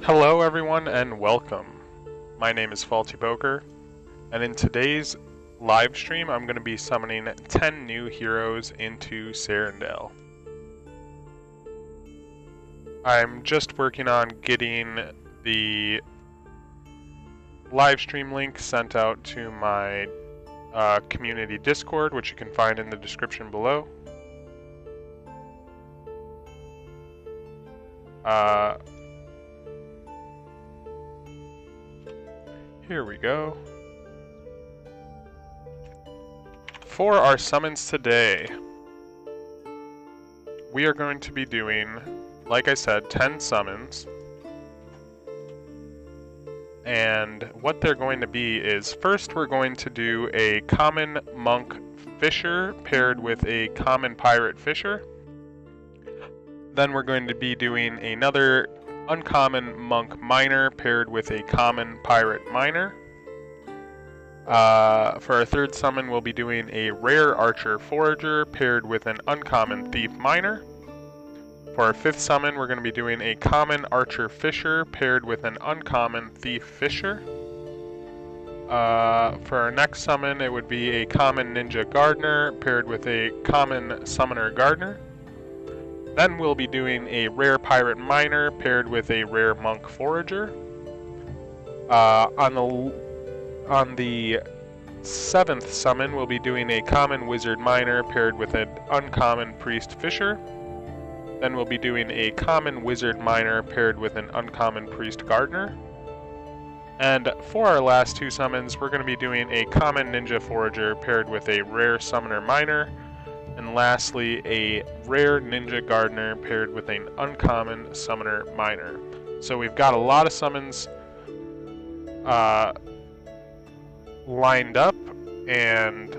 Hello everyone and welcome. My name is Faulty Boker, and in today's live stream I'm going to be summoning 10 new heroes into Serendale. I'm just working on getting the live stream link sent out to my community Discord, which you can find in the description below. Here we go. For our summons today, we are going to be doing, like I said, 10 summons. And what they're going to be is, first we're going to do a common monk fisher paired with a common pirate fisher. Then we're going to be doing another uncommon monk miner paired with a common pirate miner. For our third summon, we'll be doing a rare archer forager paired with an uncommon thief miner. For our fifth summon, we're going to be doing a common archer fisher paired with an uncommon thief fisher. For our next summon, it would be a common ninja gardener paired with a common summoner gardener. Then we'll be doing a rare pirate miner paired with a rare monk forager. On the seventh summon, we'll be doing a common wizard miner paired with an uncommon priest fisher. Then we'll be doing a common wizard miner paired with an uncommon priest gardener. And for our last two summons, we're going to be doing a common ninja forager paired with a rare summoner miner. And lastly, a rare ninja gardener paired with an uncommon summoner miner. So we've got a lot of summons lined up, and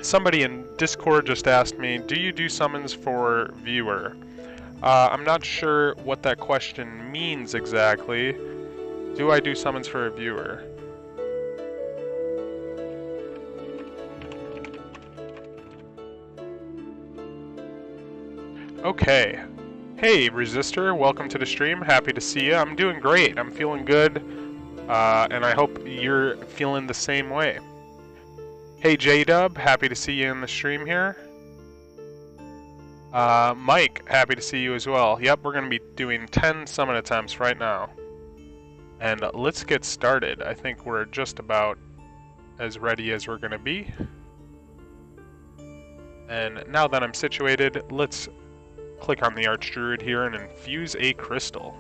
somebody in Discord just asked me, do you do summons for viewer? I'm not sure what that question means exactly. Do I do summons for a viewer? Okay. Hey, Resistor, welcome to the stream. Happy to see you. I'm doing great. I'm feeling good, and I hope you're feeling the same way. Hey, J-Dub, happy to see you in the stream here. Mike, happy to see you as well. Yep, we're going to be doing 10 summon attempts right now. And let's get started. I think we're just about as ready as we're going to be. And now that I'm situated, let's click on the Archdruid here and infuse a crystal.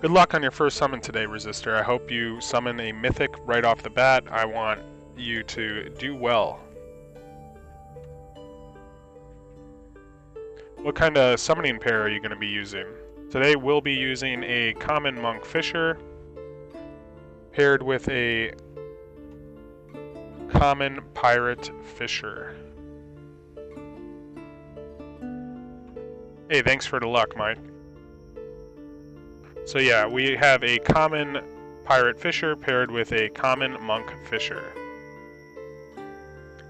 Good luck on your first summon today, Resistor. I hope you summon a mythic right off the bat. I want you to do well. What kind of summoning pair are you going to be using? Today we'll be using a common monk fisher paired with a common pirate fisher. Hey, thanks for the luck, Mike. So yeah, we have a common pirate fisher paired with a common monk fisher.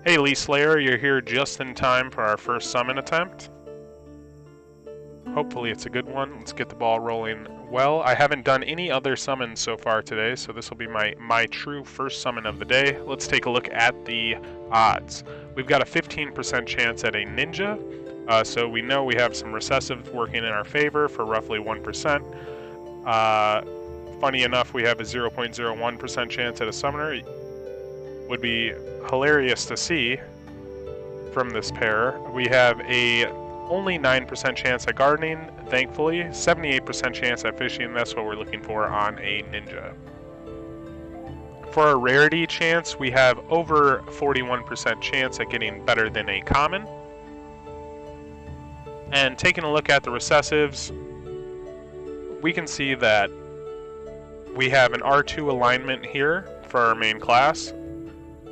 Hey, Lee Slayer, you're here just in time for our first summon attempt. Hopefully it's a good one. Let's get the ball rolling well. I haven't done any other summons so far today, so this will be my true first summon of the day. Let's take a look at the odds. We've got a 15% chance at a ninja. So we know we have some recessives working in our favor for roughly 1%. Funny enough, we have a 0.01% chance at a summoner. Would be hilarious to see from this pair. We have a only 9% chance at gardening, thankfully. 78% chance at fishing, that's what we're looking for on a ninja. For our rarity chance, we have over 41% chance at getting better than a common. And taking a look at the recessives, we can see that we have an R2 alignment here for our main class,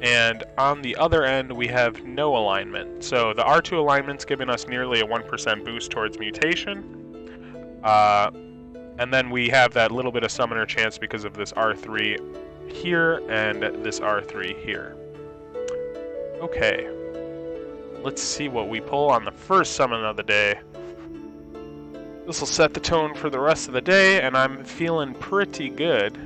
and on the other end we have no alignment. So the R2 alignment's giving us nearly a 1% boost towards mutation, and then we have that little bit of summoner chance because of this R3 here and this R3 here. Okay. Let's see what we pull on the first summon of the day. This will set the tone for the rest of the day, and I'm feeling pretty good.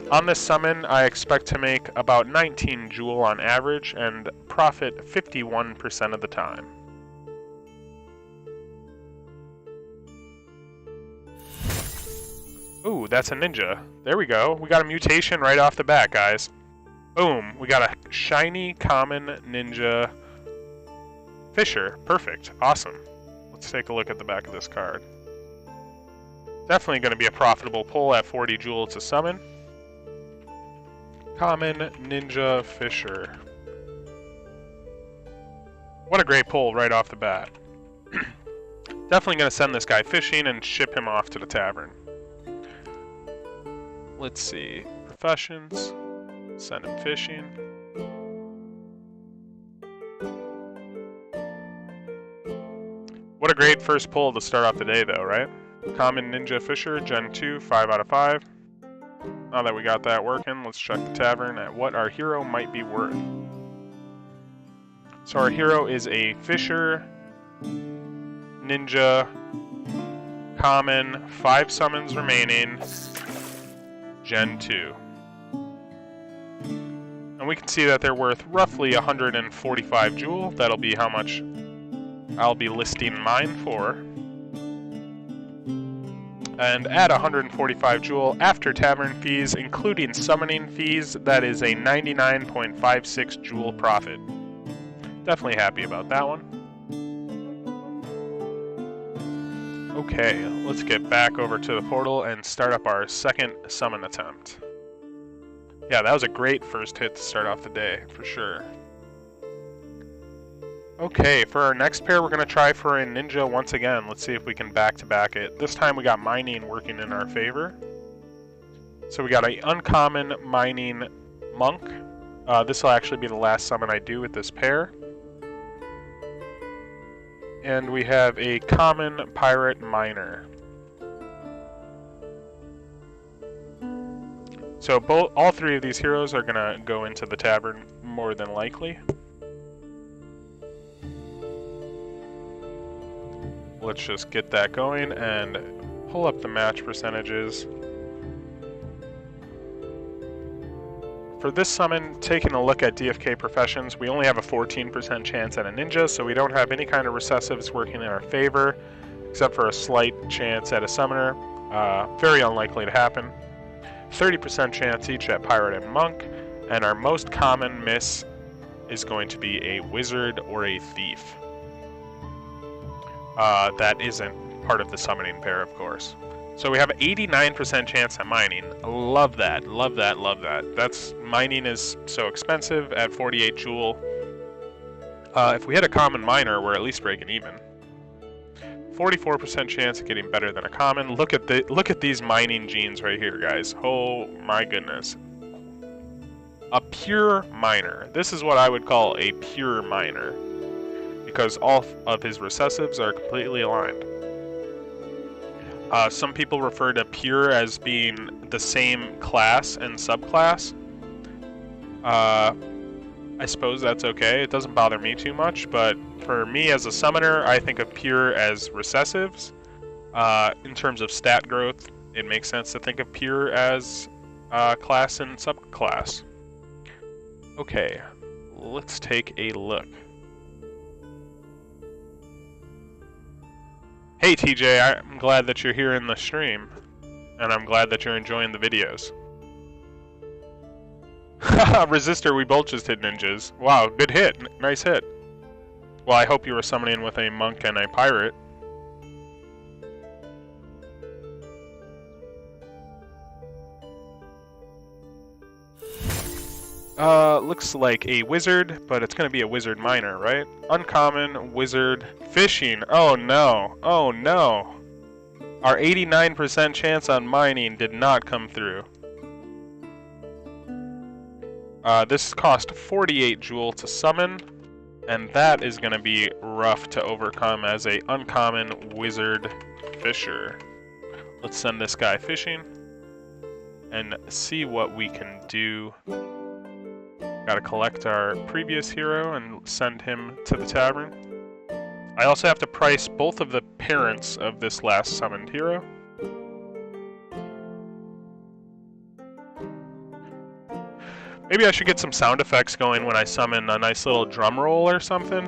On this summon, I expect to make about 19 jewel on average and profit 51% of the time. Ooh, that's a ninja. There we go. We got a mutation right off the bat, guys. Boom. We got a shiny common ninja fisher. Perfect. Awesome. Let's take a look at the back of this card. Definitely going to be a profitable pull at 40 jewel to summon. Common ninja fisher. What a great pull right off the bat. Definitely going to send this guy fishing and ship him off to the tavern. Let's see. Professions. Send him fishing. What a great first pull to start off the day, though, right? Common Ninja Fisher, Gen 2, 5 out of 5. Now that we got that working, let's check the tavern at what our hero might be worth. So our hero is a Fisher, Ninja, Common, 5 summons remaining, Gen 2. And we can see that they're worth roughly 145 jewel. That'll be how much I'll be listing mine for. And at 145 jewel, after tavern fees, including summoning fees, that is a 99.56 jewel profit. Definitely happy about that one. Okay, let's get back over to the portal and start up our second summon attempt. Yeah, that was a great first hit to start off the day, for sure. Okay, for our next pair, we're going to try for a ninja once again. Let's see if we can back-to-back it. This time we got mining working in our favor. So we got an uncommon mining monk. This will actually be the last summon I do with this pair. And we have a common pirate miner. So all three of these heroes are going to go into the tavern more than likely. Let's just get that going and pull up the match percentages. For this summon, taking a look at DFK Professions, we only have a 14% chance at a ninja, so we don't have any kind of recessives working in our favor, except for a slight chance at a summoner. Very unlikely to happen. 30% chance each at pirate and monk, and our most common miss is going to be a wizard or a thief. That isn't part of the summoning pair, of course. So we have 89% chance at mining. Love that, love that, love that. Mining is so expensive at 48 jewel. If we hit a common miner, we're at least breaking even. 44% chance of getting better than a common. Look at these mining genes right here, guys. Oh my goodness. A pure miner. This is what I would call a pure miner, because all of his recessives are completely aligned. Some people refer to pure as being the same class and subclass. I suppose that's okay. It doesn't bother me too much, but for me as a summoner, I think of pure as recessives. In terms of stat growth, it makes sense to think of pure as class and subclass. Okay, let's take a look. Hey TJ, I'm glad that you're here in the stream, and I'm glad that you're enjoying the videos. Resistor, we both just hit ninjas. Wow, good hit, nice hit. Well, I hope you were summoning with a monk and a pirate. Looks like a wizard, but it's gonna be a wizard miner, right? Uncommon, wizard, fishing. Oh no, oh no. Our 89% chance on mining did not come through. This cost 48 jewel to summon, and that is gonna be rough to overcome as a uncommon wizard fisher. Let's send this guy fishing and see what we can do. Gotta collect our previous hero and send him to the tavern. I also have to price both of the parents of this last summoned hero. Maybe I should get some sound effects going when I summon a nice little drum roll or something.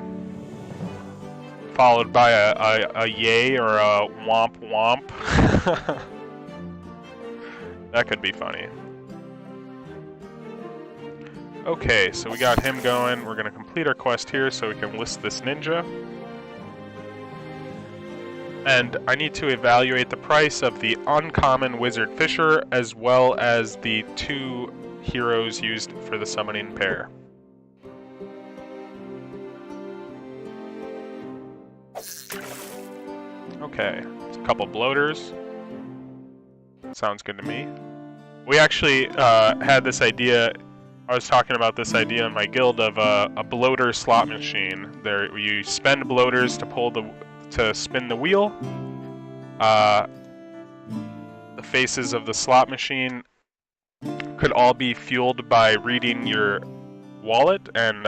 Followed by a yay or a womp womp. That could be funny. Okay, so we got him going. We're going to complete our quest here so we can list this ninja. And I need to evaluate the price of the uncommon Wizard Fisher as well as the 2 heroes used for the summoning pair. Okay, a couple bloaters. Sounds good to me. We actually had this idea. I was talking about this idea in my guild of a bloater slot machine. There, you spend bloaters to spin the wheel. The faces of the slot machine could all be fueled by reading your wallet, and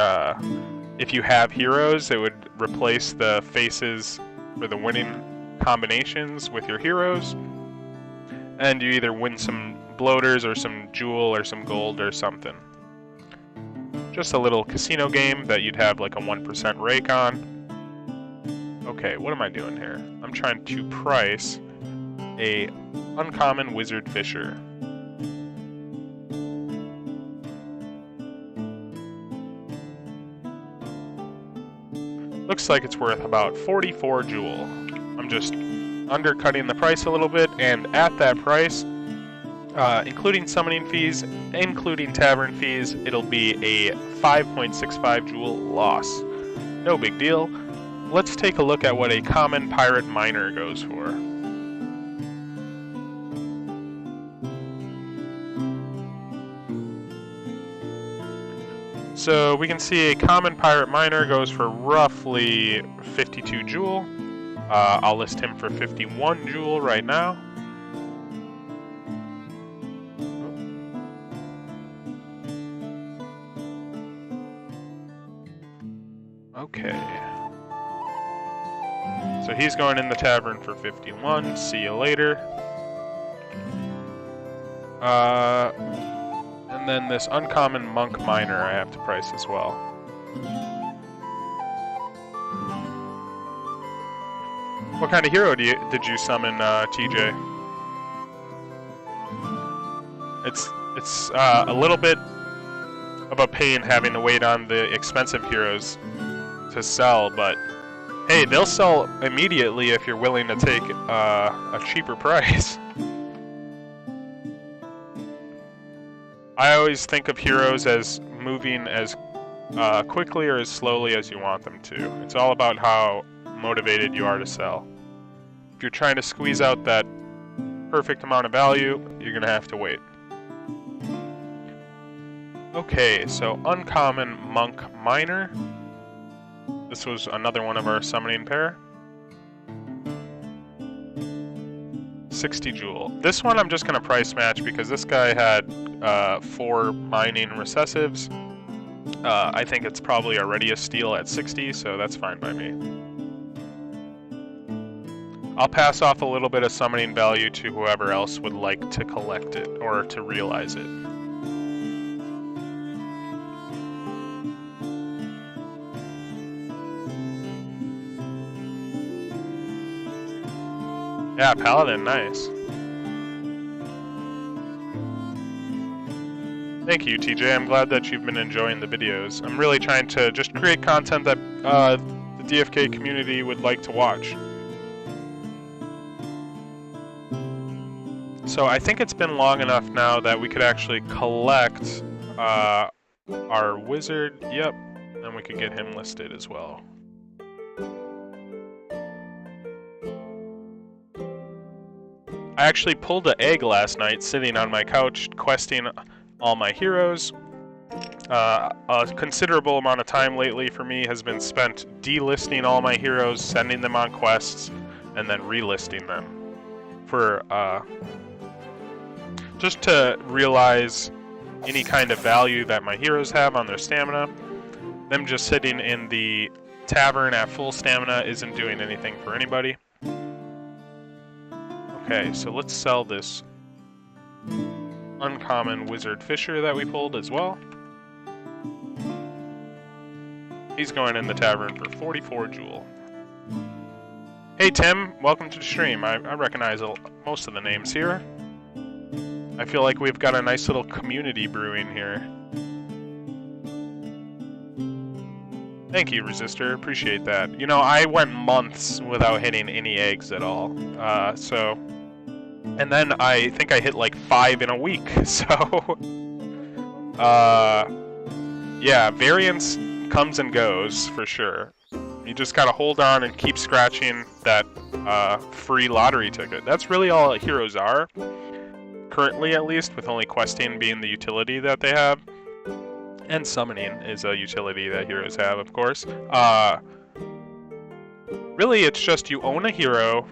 if you have heroes, it would replace the faces for the winning combinations with your heroes, and you either win some bloaters or some jewel or some gold or something. Just a little casino game that you'd have like a 1% rake on. Okay, what am I doing here? I'm trying to price a uncommon Wizard Fisher. Looks like it's worth about 44 jewel. I'm just undercutting the price a little bit, and at that price, including summoning fees, including tavern fees, it'll be a 5.65 jewel loss. No big deal. Let's take a look at what a common pirate miner goes for. So we can see a common pirate miner goes for roughly 52 jewel. I'll list him for 51 jewel right now. Okay. So he's going in the tavern for 51. See you later. And then this uncommon monk miner I have to price as well. What kind of hero did you summon, TJ? It's a little bit of a pain having to wait on the expensive heroes to sell, but hey, they'll sell immediately if you're willing to take a cheaper price. I always think of heroes as moving as quickly or as slowly as you want them to. It's all about how motivated you are to sell. If you're trying to squeeze out that perfect amount of value, you're gonna have to wait. Okay, so uncommon monk miner. This was another one of our summoning pair. 60 jewel. This one I'm just gonna price match because this guy had 4 mining recessives. I think it's probably already a steal at 60, so that's fine by me. I'll pass off a little bit of summoning value to whoever else would like to collect it or to realize it. Yeah, Paladin, nice. Thank you, TJ. I'm glad that you've been enjoying the videos. I'm really trying to just create content that the DFK community would like to watch. So I think it's been long enough now that we could actually collect our wizard. Yep, and we could get him listed as well. I actually pulled an egg last night sitting on my couch questing all my heroes. A considerable amount of time lately for me has been spent delisting all my heroes, sending them on quests, and then relisting them for just to realize any kind of value that my heroes have on their stamina. Them just sitting in the Tavern at full stamina isn't doing anything for anybody. Okay, so let's sell this uncommon wizard fisher that we pulled as well. He's going in the tavern for 44 jewel. Hey Tim, welcome to the stream. I recognize most of the names here. I feel like we've got a nice little community brewing here. Thank you, Resistor. Appreciate that. You know, I went months without hitting any eggs at all. And then I think I hit like 5 in a week. So, yeah, variance comes and goes for sure. You just gotta hold on and keep scratching that free lottery ticket. That's really all heroes are. Currently, at least, with only questing being the utility that they have. And summoning is a utility that heroes have, of course. Really, it's just you own a hero,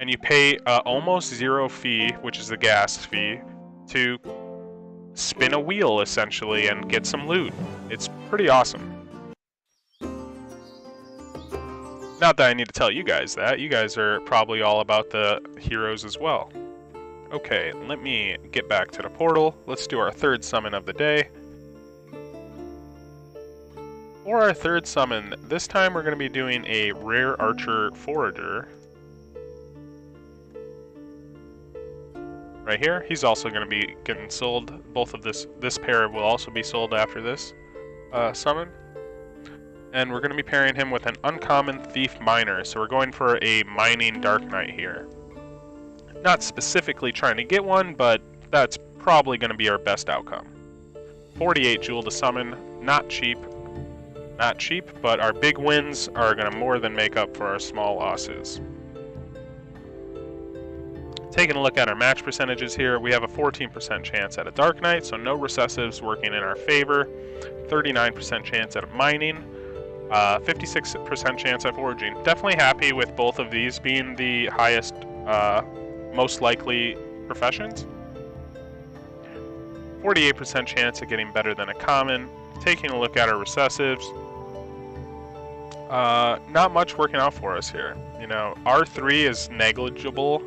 and you pay almost 0 fee, which is the gas fee, to spin a wheel, essentially, and get some loot. It's pretty awesome. Not that I need to tell you guys that. You guys are probably all about the heroes as well. Okay, let me get back to the portal. Let's do our 3rd summon of the day. For our 3rd summon, this time we're going to be doing a rare archer forager. Right here. He's also going to be getting sold. Both of this pair will also be sold after this summon. And we're going to be pairing him with an uncommon thief miner. So we're going for a mining dark knight here. Not specifically trying to get one, but that's probably going to be our best outcome. 48 jewel to summon. Not cheap. Not cheap, but our big wins are going to more than make up for our small losses. Taking a look at our match percentages here, we have a 14% chance at a Dark Knight, so no recessives working in our favor. 39% chance at mining. 56% chance at foraging. Definitely happy with both of these being the highest, most likely professions. 48% chance of getting better than a common. Taking a look at our recessives. Not much working out for us here. You know, R3 is negligible.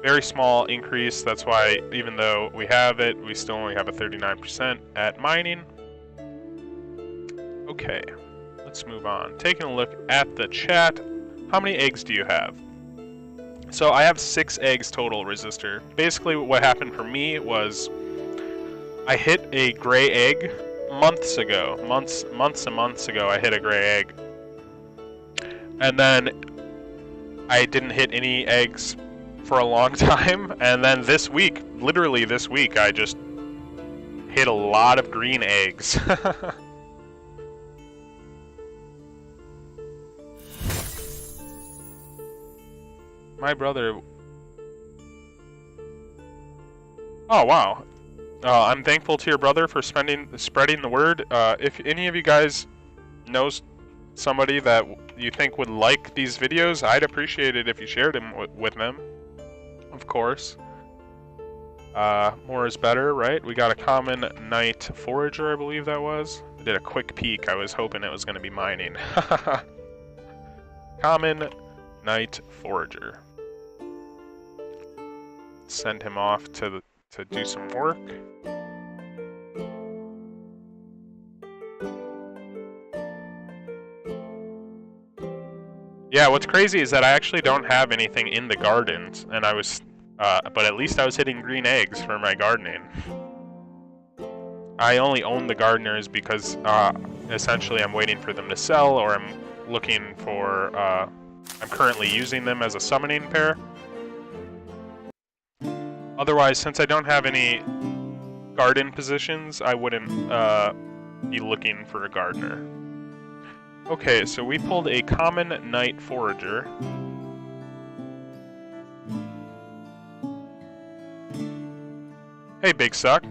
Very small increase. That's why even though we have it, we still only have a 39% at mining. Okay, let's move on. Taking a look at the chat. How many eggs do you have? So I have 6 eggs total, Resistor. Basically what happened for me was I hit a gray egg months ago. Months and months ago I hit a gray egg. And then I didn't hit any eggs for a long time. And then this week, literally this week, I just hit a lot of green eggs. My brother... Oh, wow. I'm thankful to your brother for spreading the word. If any of you guys knows somebody that you think would like these videos, I'd appreciate it if you shared them with them. Of course. More is better, right? We got a common knight forager, I believe that was. I did a quick peek. I was hoping it was going to be mining. Common knight forager. Send him off to do some work. Yeah, what's crazy is that I actually don't have anything in the gardens, and I was, but at least I was hitting green eggs for my gardening. I only own the gardeners because, essentially I'm waiting for them to sell, or I'm looking for, I'm currently using them as a summoning pair. Otherwise, since I don't have any garden positions, I wouldn't be looking for a gardener. Okay, so we pulled a common knight forager. Hey, Big Suck.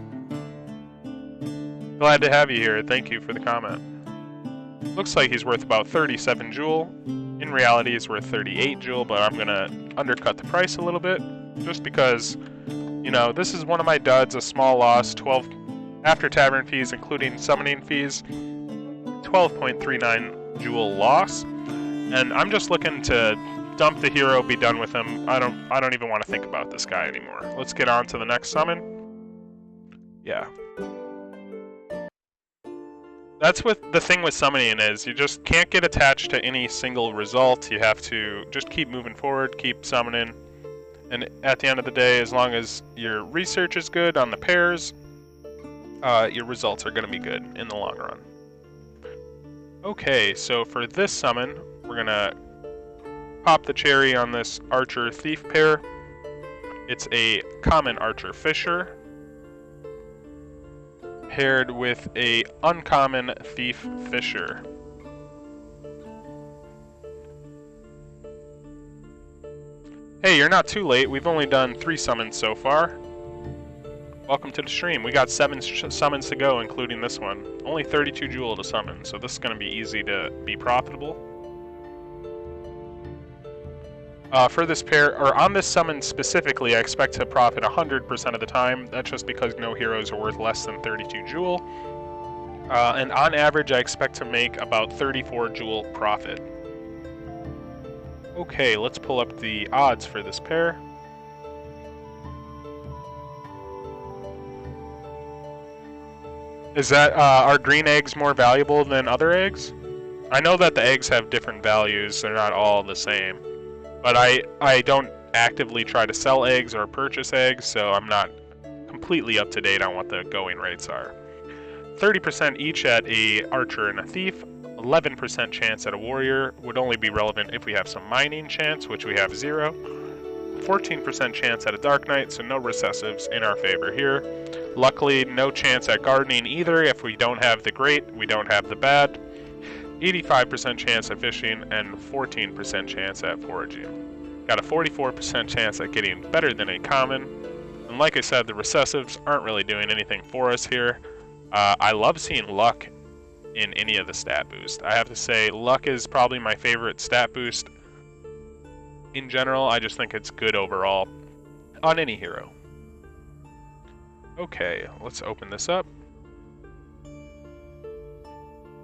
Glad to have you here. Thank you for the comment. Looks like he's worth about 37 jewel. In reality, he's worth 38 jewel, but I'm gonna undercut the price a little bit, just because, you know, this is one of my duds, a small loss, 12 after tavern fees, including summoning fees. 12.39 jewel loss. And I'm just looking to dump the hero, be done with him. I don't even want to think about this guy anymore. Let's get on to the next summon. Yeah. That's what the thing with summoning is. You just can't get attached to any single result. You have to just keep moving forward, keep summoning. And at the end of the day, as long as your research is good on the pairs, your results are going to be good in the long run. Okay, so for this summon, we're going to pop the cherry on this Archer Thief pair. It's a common Archer Fisher paired with a uncommon Thief Fisher. Hey, you're not too late. We've only done 3 summons so far. Welcome to the stream. We got 7 summons to go, including this one. Only 32 jewel to summon, so this is going to be easy to be profitable. For this pair, or on this summon specifically, I expect to profit 100% of the time. That's just because no heroes are worth less than 32 jewel. And on average, I expect to make about 34 jewel profit. Okay, let's pull up the odds for this pair. Is that, are green eggs more valuable than other eggs? I know that the eggs have different values, they're not all the same. But I don't actively try to sell eggs or purchase eggs, so I'm not completely up to date on what the going rates are. 30% each at a archer and a thief, 11% chance at a warrior, would only be relevant if we have some mining chance, which we have 0. 14% chance at a dark knight, so no recessives in our favor here. Luckily, no chance at gardening either. If we don't have the great, we don't have the bad. 85% chance at fishing, and 14% chance at foraging. Got a 44% chance at getting better than a common. And like I said, the recessives aren't really doing anything for us here. I love seeing luck in any of the stat boosts. I have to say, luck is probably my favorite stat boost. In general, I just think it's good overall on any hero. Okay, let's open this up.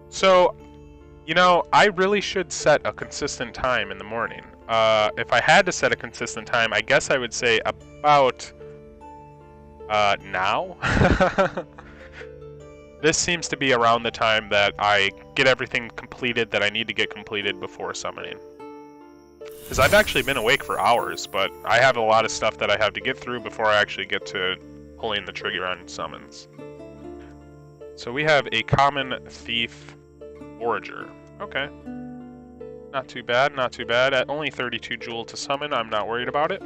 So, you know, I really should set a consistent time in the morning. If I had to set a consistent time, I guess I would say about now. This seems to be around the time that I get everything completed that I need to get completed before summoning. Because I've actually been awake for hours, but I have a lot of stuff that I have to get through before I actually get to pulling the trigger on summons. So we have a common thief forager. Okay. Not too bad, not too bad. At only 32 jewel to summon, I'm not worried about it.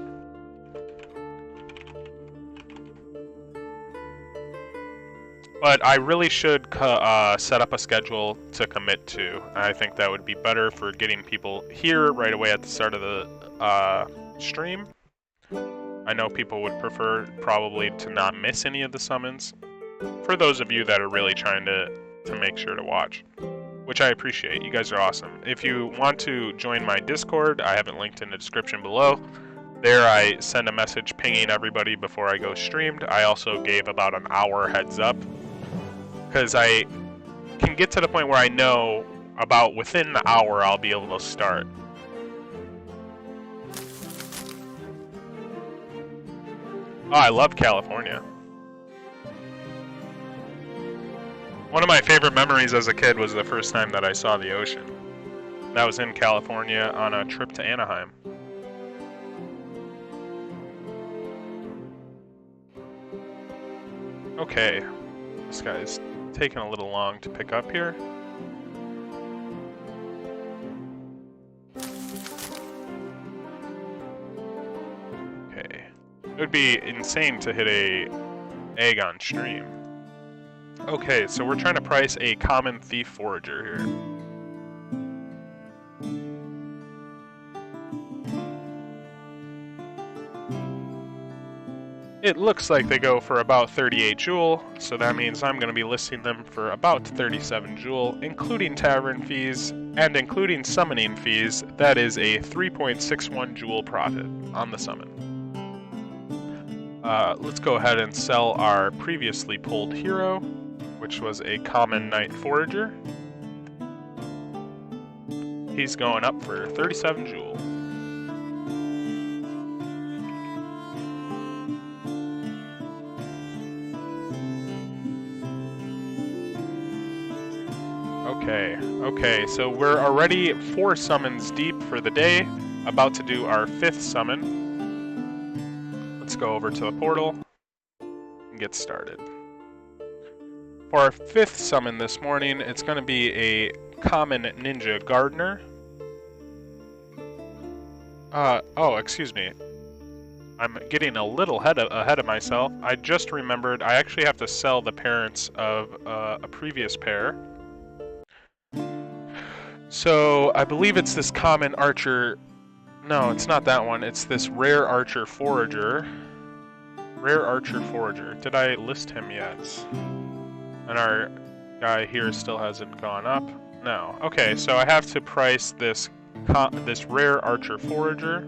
But I really should set up a schedule to commit to. I think that would be better for getting people here right away at the start of the stream. I know people would prefer probably to not miss any of the summons. For those of you that are really trying to make sure to watch, which I appreciate. You guys are awesome. If you want to join my Discord, I have it linked in the description below. There I send a message pinging everybody before I go streamed. I also gave about an hour heads up, because I can get to the point where I know about within the hour I'll be able to start. Oh, I love California. One of my favorite memories as a kid was the first time that I saw the ocean. That was in California on a trip to Anaheim. Okay, this guy's taking a little long to pick up here. Okay, it would be insane to hit a egg on stream. Okay, so we're trying to price a common thief forager here. It looks like they go for about 38 jewel, so that means I'm going to be listing them for about 37 jewel, including tavern fees and including summoning fees. That is a 3.61 jewel profit on the summon. Let's go ahead and sell our previously pulled hero, which was a common knight forager. He's going up for 37 jewel. Okay, so we're already 4 summons deep for the day, about to do our 5th summon. Let's go over to the portal and get started. For our 5th summon this morning, it's going to be a common ninja gardener. Excuse me. I'm getting a little ahead of myself. I just remembered I actually have to sell the parents of a previous pair. So, I believe it's this common archer... No, it's not that one. It's this rare archer forager. Rare archer forager. Did I list him yet? And our guy here still hasn't gone up. No. Okay, so I have to price this rare archer forager.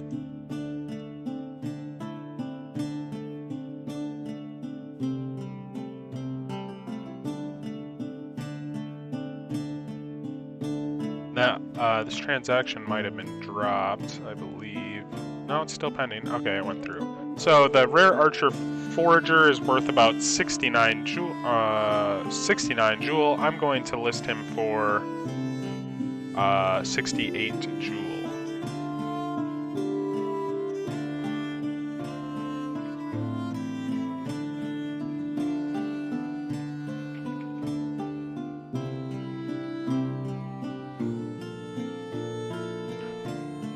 Now, this transaction might have been dropped, I believe. No, it's still pending. Okay, it went through. So the rare archer forager is worth about 69 jewel. I'm going to list him for 68 jewel.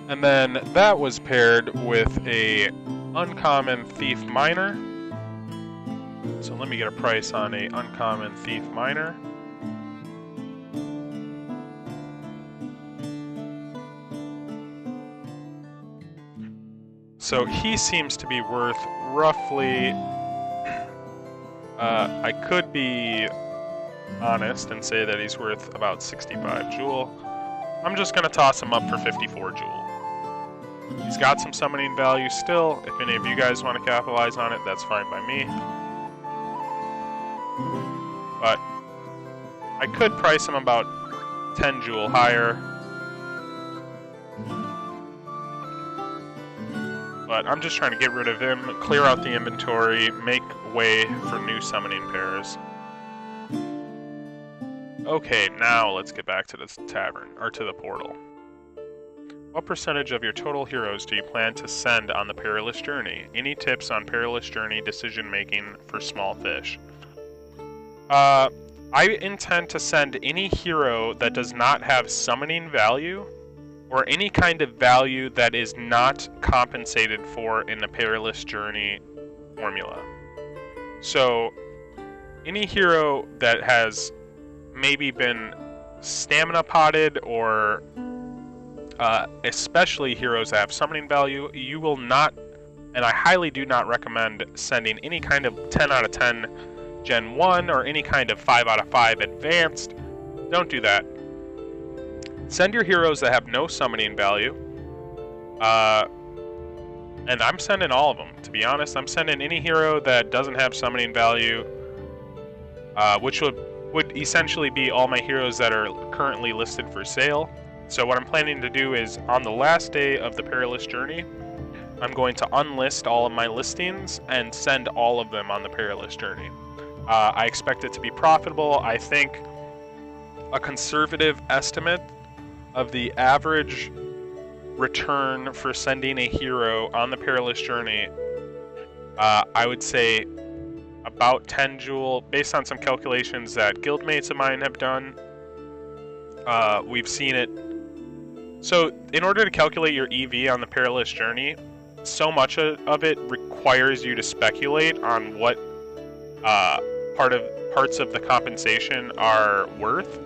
And then that was paired with a uncommon thief miner. So let me get a price on a uncommon thief miner. So he seems to be worth roughly, I could be honest and say that he's worth about 65 jewel. I'm just gonna toss him up for 54 jewel. He's got some summoning value still. If any of you guys want to capitalize on it, that's fine by me. But I could price him about 10 jewel higher. But I'm just trying to get rid of him, clear out the inventory, make way for new summoning pairs. Okay, now let's get back to this tavern, or to the portal. What percentage of your total heroes do you plan to send on the perilous journey? Any tips on perilous journey decision making for small fish? I intend to send any hero that does not have summoning value or any kind of value that is not compensated for in the perilous journey formula. So any hero that has maybe been stamina potted or especially heroes that have summoning value, you will not, and I highly do not recommend sending any kind of 10 out of 10 Gen 1 or any kind of 5 out of 5 advanced. Don't do that. Send your heroes that have no summoning value. And I'm sending all of them, to be honest. I'm sending any hero that doesn't have summoning value, which would essentially be all my heroes that are currently listed for sale. So what I'm planning to do is, on the last day of the perilous journey, I'm going to unlist all of my listings and send all of them on the perilous journey. I expect it to be profitable. I think a conservative estimate of the average return for sending a hero on the perilous journey, I would say about 10 jewel, based on some calculations that guildmates of mine have done. We've seen it. So in order to calculate your EV on the perilous journey, so much of it requires you to speculate on what parts of the compensation are worth.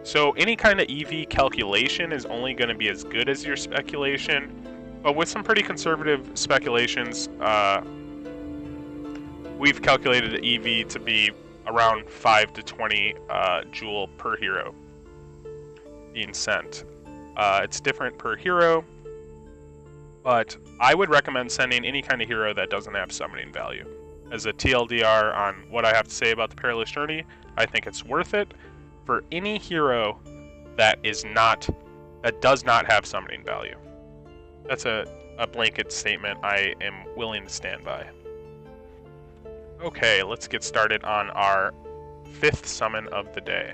So any kind of EV calculation is only going to be as good as your speculation, but with some pretty conservative speculations, we've calculated the EV to be around 5 to 20 jewel per hero being sent. It's different per hero, but I would recommend sending any kind of hero that doesn't have summoning value. As a TLDR on what I have to say about the perilous journey, I think it's worth it for any hero that is not that does not have summoning value. That's a blanket statement I am willing to stand by. Okay, let's get started on our 5th summon of the day.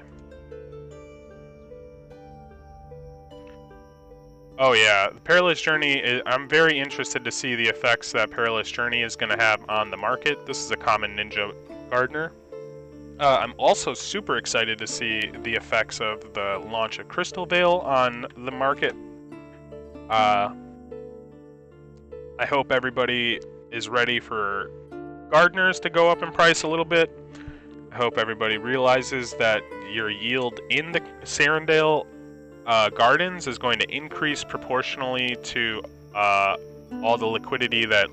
Oh yeah, the Perilous Journey, I'm very interested to see the effects that Perilous Journey is going to have on the market. This is a common ninja gardener. I'm also super excited to see the effects of the launch of Crystal Veil on the market. I hope everybody is ready for gardeners to go up in price a little bit. I hope everybody realizes that your yield in the Serendale gardens is going to increase proportionally to all the liquidity that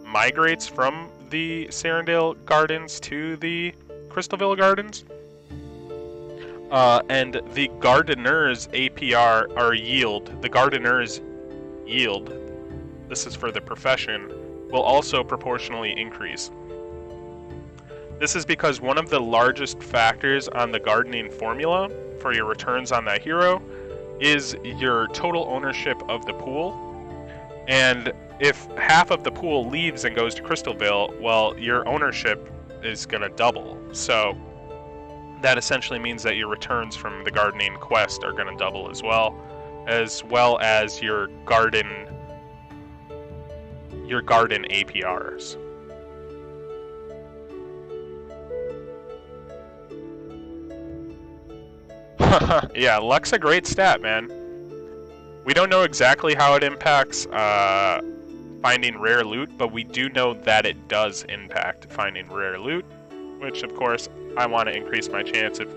migrates from the Serendale gardens to the Crystalville gardens. And the gardener's APR, or yield, the gardener's yield, this is for the profession, will also proportionally increase. This is because one of the largest factors on the gardening formula for your returns on that hero is your total ownership of the pool. And if half of the pool leaves and goes to Crystalville, well, your ownership is going to double. So that essentially means that your returns from the gardening quest are going to double as well as your garden APRs. Yeah, luck's a great stat, man. We don't know exactly how it impacts finding rare loot, but we do know that it does impact finding rare loot, which of course I want to increase my chance of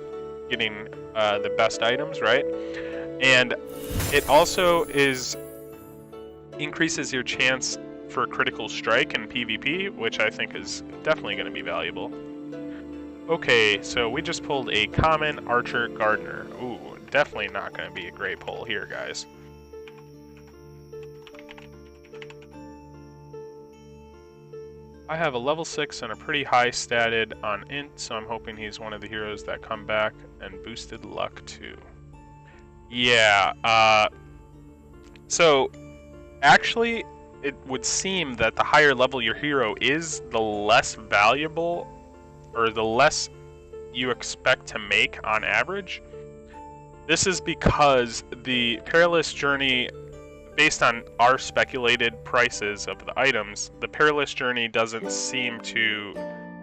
getting the best items, right? And it also increases your chance for critical strike in PvP, which I think is definitely going to be valuable. Okay, so we just pulled a common archer gardener. Ooh, definitely not going to be a great pull here, guys. I have a level 6 and a pretty high statted on int, so I'm hoping he's one of the heroes that come back and boosted luck too. Yeah, so actually it would seem that the higher level your hero is, the less valuable, or the less you expect to make on average. This is because the Perilous Journey, based on our speculated prices of the items, the Perilous Journey doesn't seem to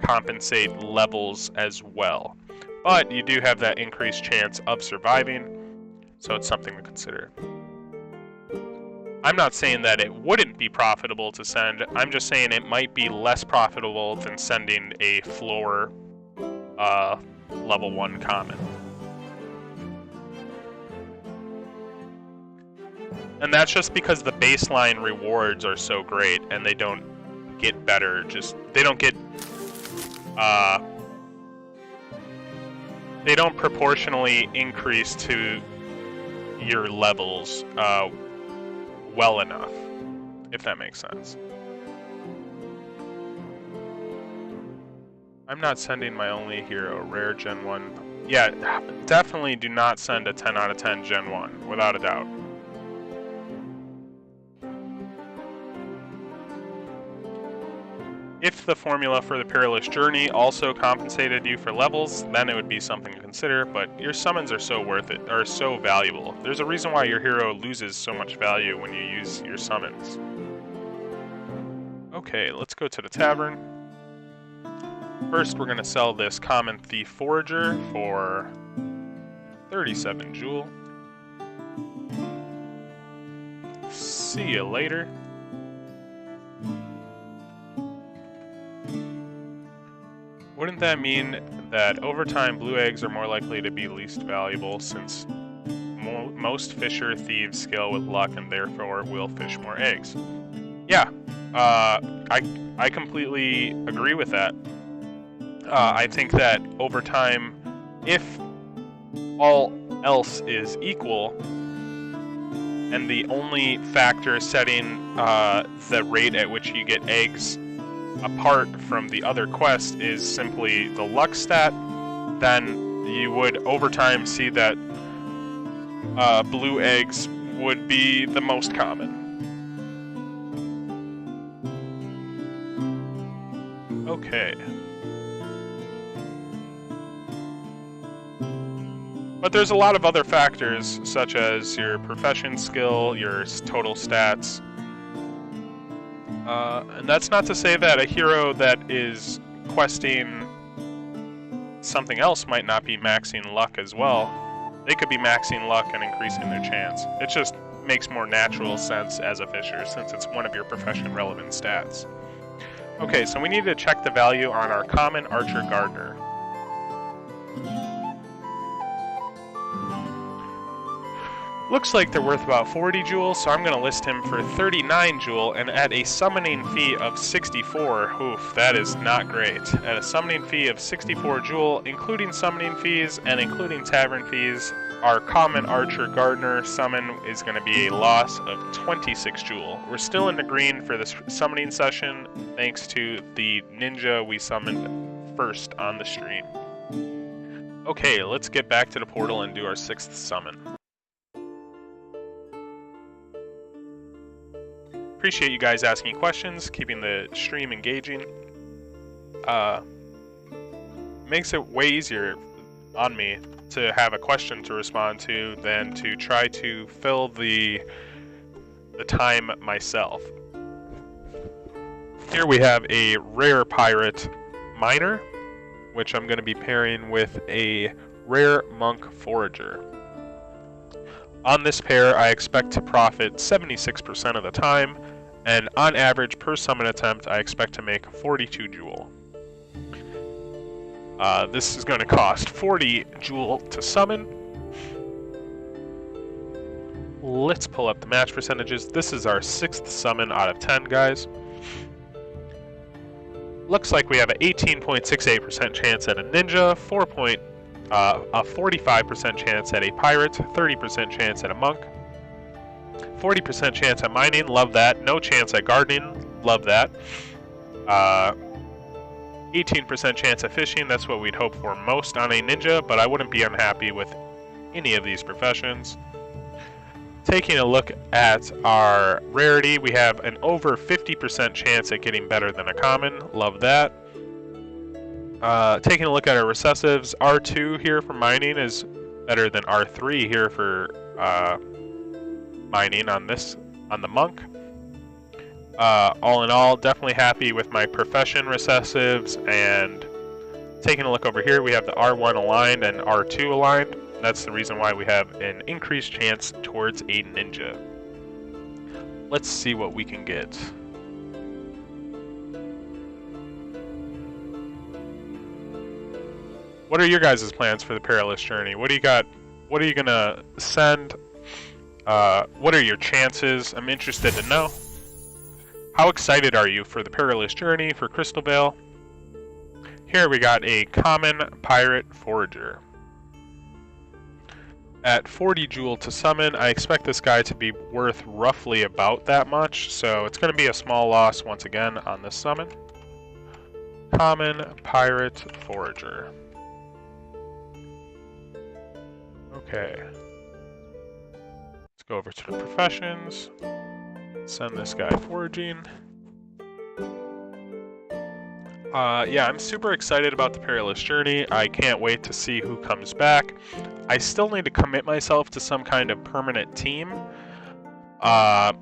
compensate levels as well. But you do have that increased chance of surviving, so it's something to consider. I'm not saying that it wouldn't be profitable to send, I'm just saying it might be less profitable than sending a floor level 1 common. And that's just because the baseline rewards are so great and they don't get better, they don't proportionally increase to your levels well enough, if that makes sense. I'm not sending my only hero, rare Gen 1. Yeah, definitely do not send a 10 out of 10 Gen 1, without a doubt. If the formula for the Perilous Journey also compensated you for levels, then it would be something to consider, but your summons are so worth it, are so valuable. There's a reason why your hero loses so much value when you use your summons. Okay, let's go to the tavern. First, we're going to sell this Common Thief Forager for 37 jewel. See you later. Wouldn't that mean that over time blue eggs are more likely to be least valuable, since most fisher thieves scale with luck and therefore will fish more eggs? Yeah, I completely agree with that. I think that over time, if all else is equal, and the only factor setting the rate at which you get eggs apart from the other quest is simply the luck stat, then you would over time see that blue eggs would be the most common. Okay. But there's a lot of other factors, such as your profession skill, your total stats. And that's not to say that a hero that is questing something else might not be maxing luck as well. They could be maxing luck and increasing their chance. It just makes more natural sense as a fisher, since it's one of your profession relevant stats. Okay, so we need to check the value on our common archer gardener. Looks like they're worth about 40 jewels, so I'm going to list him for 39 jewel and at a summoning fee of 64. Oof, that is not great. At a summoning fee of 64 jewel, including summoning fees and including tavern fees, our common archer gardener summon is going to be a loss of 26 jewel. We're still in the green for this summoning session, thanks to the ninja we summoned first on the stream. Okay, let's get back to the portal and do our 6th summon. Appreciate you guys asking questions, keeping the stream engaging. Makes it way easier on me to have a question to respond to than to try to fill the time myself. Here we have a rare pirate miner, which I'm going to be pairing with a rare monk forager. On this pair, I expect to profit 76% of the time, and on average per summon attempt, I expect to make 42 jewel. This is going to cost 40 jewel to summon. Let's pull up the match percentages. This is our 6th summon out of 10, guys. Looks like we have an 18.68% chance at a ninja, a 45% chance at a pirate, 30% chance at a monk, 40% chance at mining, love that. No chance at gardening, love that. 18% chance at fishing, that's what we'd hope for most on a ninja, but I wouldn't be unhappy with any of these professions. Taking a look at our rarity, we have an over 50% chance at getting better than a common, love that. Taking a look at our recessives, R2 here for mining is better than R3 here for mining on the monk. All in all, definitely happy with my profession recessives, and taking a look over here, we have the R1 aligned and R2 aligned. That's the reason why we have an increased chance towards a ninja. Let's see what we can get. What are your guys' plans for the perilous journey? What do you got? What are you gonna send? What are your chances? I'm interested to know. How excited are you for the perilous journey for Crystal Vale? Here we got a common pirate forager. At 40 jewel to summon, I expect this guy to be worth roughly about that much, so it's going to be a small loss once again on this summon. Common pirate forager. Okay. Let's go over to the professions. Send this guy foraging. Yeah, I'm super excited about the perilous journey. I can't wait to see who comes back. I still need to commit myself to some kind of permanent team. Right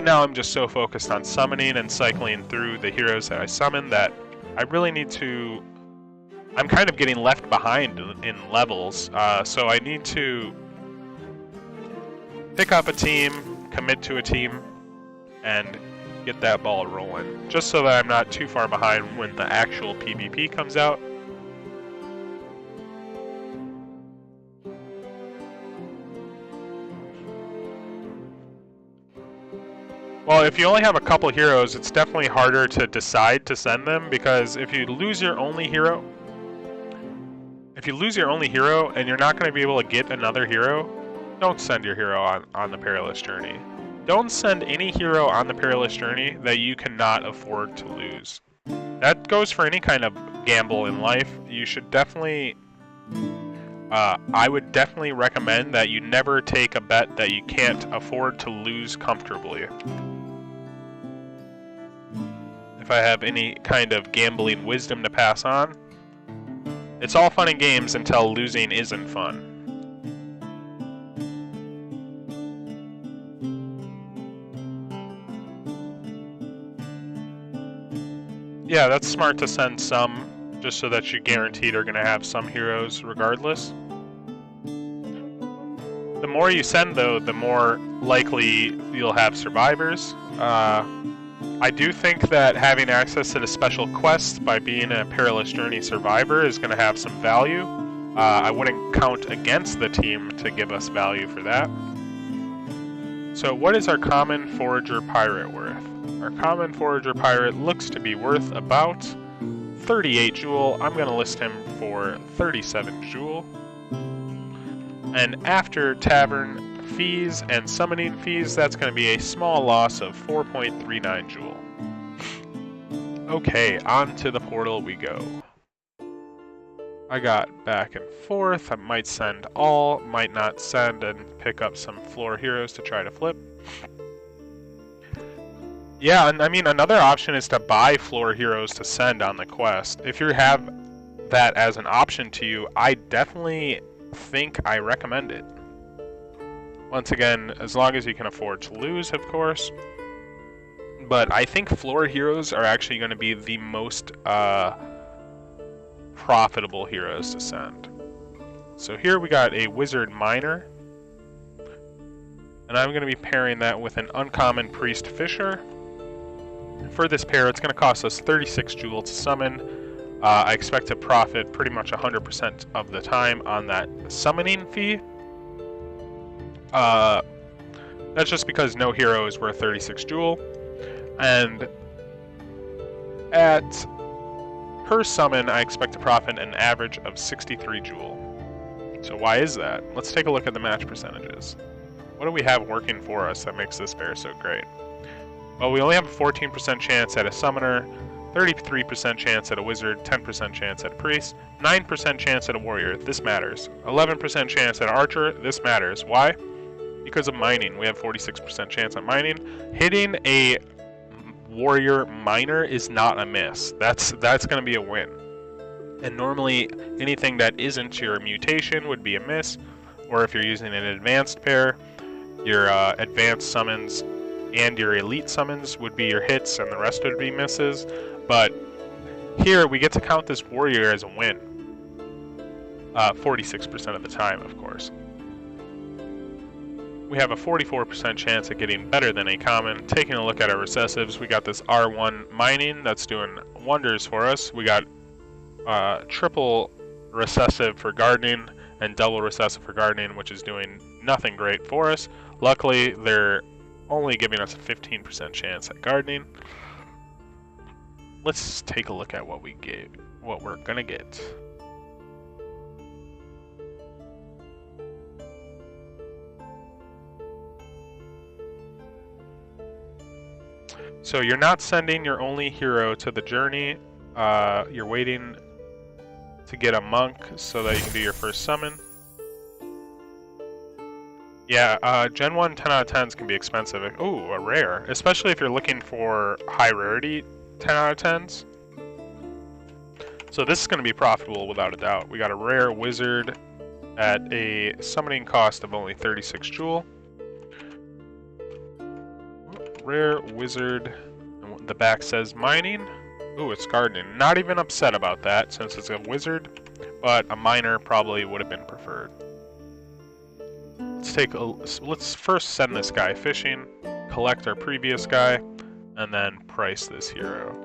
now I'm just so focused on summoning and cycling through the heroes that I summon that I really need to... I'm kind of getting left behind in levels, so I need to pick up a team, commit to a team, and get that ball rolling, just so that I'm not too far behind when the actual PvP comes out. Well, if you only have a couple heroes, it's definitely harder to decide to send them, because if you lose your only hero, and you're not going to be able to get another hero, don't send your hero on the perilous journey. Don't send any hero on the perilous journey that you cannot afford to lose. That goes for any kind of gamble in life. You should definitely I would definitely recommend that you never take a bet that you can't afford to lose comfortably. If I have any kind of gambling wisdom to pass on, it's all fun and games until losing isn't fun. Yeah, that's smart to send some, just so that you guaranteed are going to have some heroes regardless. The more you send, though, the more likely you'll have survivors. I do think that having access to the special quests by being a Perilous Journey survivor is going to have some value. I wouldn't count against the team to give us value for that. So what is our common forager pirate worth? Our common forager pirate looks to be worth about 38 jewel. I'm going to list him for 37 jewel. And after tavern fees and summoning fees, that's going to be a small loss of 4.39 jewel. Okay, on to the portal we go. I got back and forth. I might send all, might not send, and pick up some floor heroes to try to flip. Yeah, and I mean, another option is to buy floor heroes to send on the quest. If you have that as an option to you, I definitely think I recommend it. Once again, as long as you can afford to lose, of course. But I think floor heroes are actually going to be the most profitable heroes to send. So here we got a wizard miner. And I'm going to be pairing that with an uncommon priest fisher. For this pair, it's going to cost us 36 jewel to summon. I expect to profit pretty much 100% of the time on that summoning fee. That's just because no hero is worth 36 jewel. And at per summon, I expect to profit an average of 63 jewel. So why is that? Let's take a look at the match percentages. What do we have working for us that makes this pair so great? Well, we only have a 14% chance at a summoner, 33% chance at a wizard, 10% chance at a priest, 9% chance at a warrior. This matters. 11% chance at an archer. This matters. Why? Because of mining. We have 46% chance at mining. Hitting a warrior miner is not a miss. That's going to be a win. And normally, anything that isn't your mutation would be a miss. Or if you're using an advanced pair, your advanced summons and your elite summons would be your hits, and the rest would be misses. But here, we get to count this warrior as a win. 46% of the time, of course. We have a 44% chance at getting better than a common. Taking a look at our recessives, we got this R1 mining that's doing wonders for us. We got triple recessive for gardening and double recessive for gardening, which is doing nothing great for us. Luckily, they're only giving us a 15% chance at gardening. Let's take a look at what we're gonna get. So you're not sending your only hero to the journey. You're waiting to get a monk so that you can do your first summon. Yeah, Gen 1 10 out of 10s can be expensive. Ooh, a rare. Especially if you're looking for high rarity 10 out of 10s. So this is going to be profitable without a doubt. We got a rare wizard at a summoning cost of only 36 jewel. Rare wizard. The back says mining. Ooh, it's gardening. Not even upset about that since it's a wizard, but a miner probably would have been preferred. Let's first send this guy fishing, collect our previous guy, and then price this hero.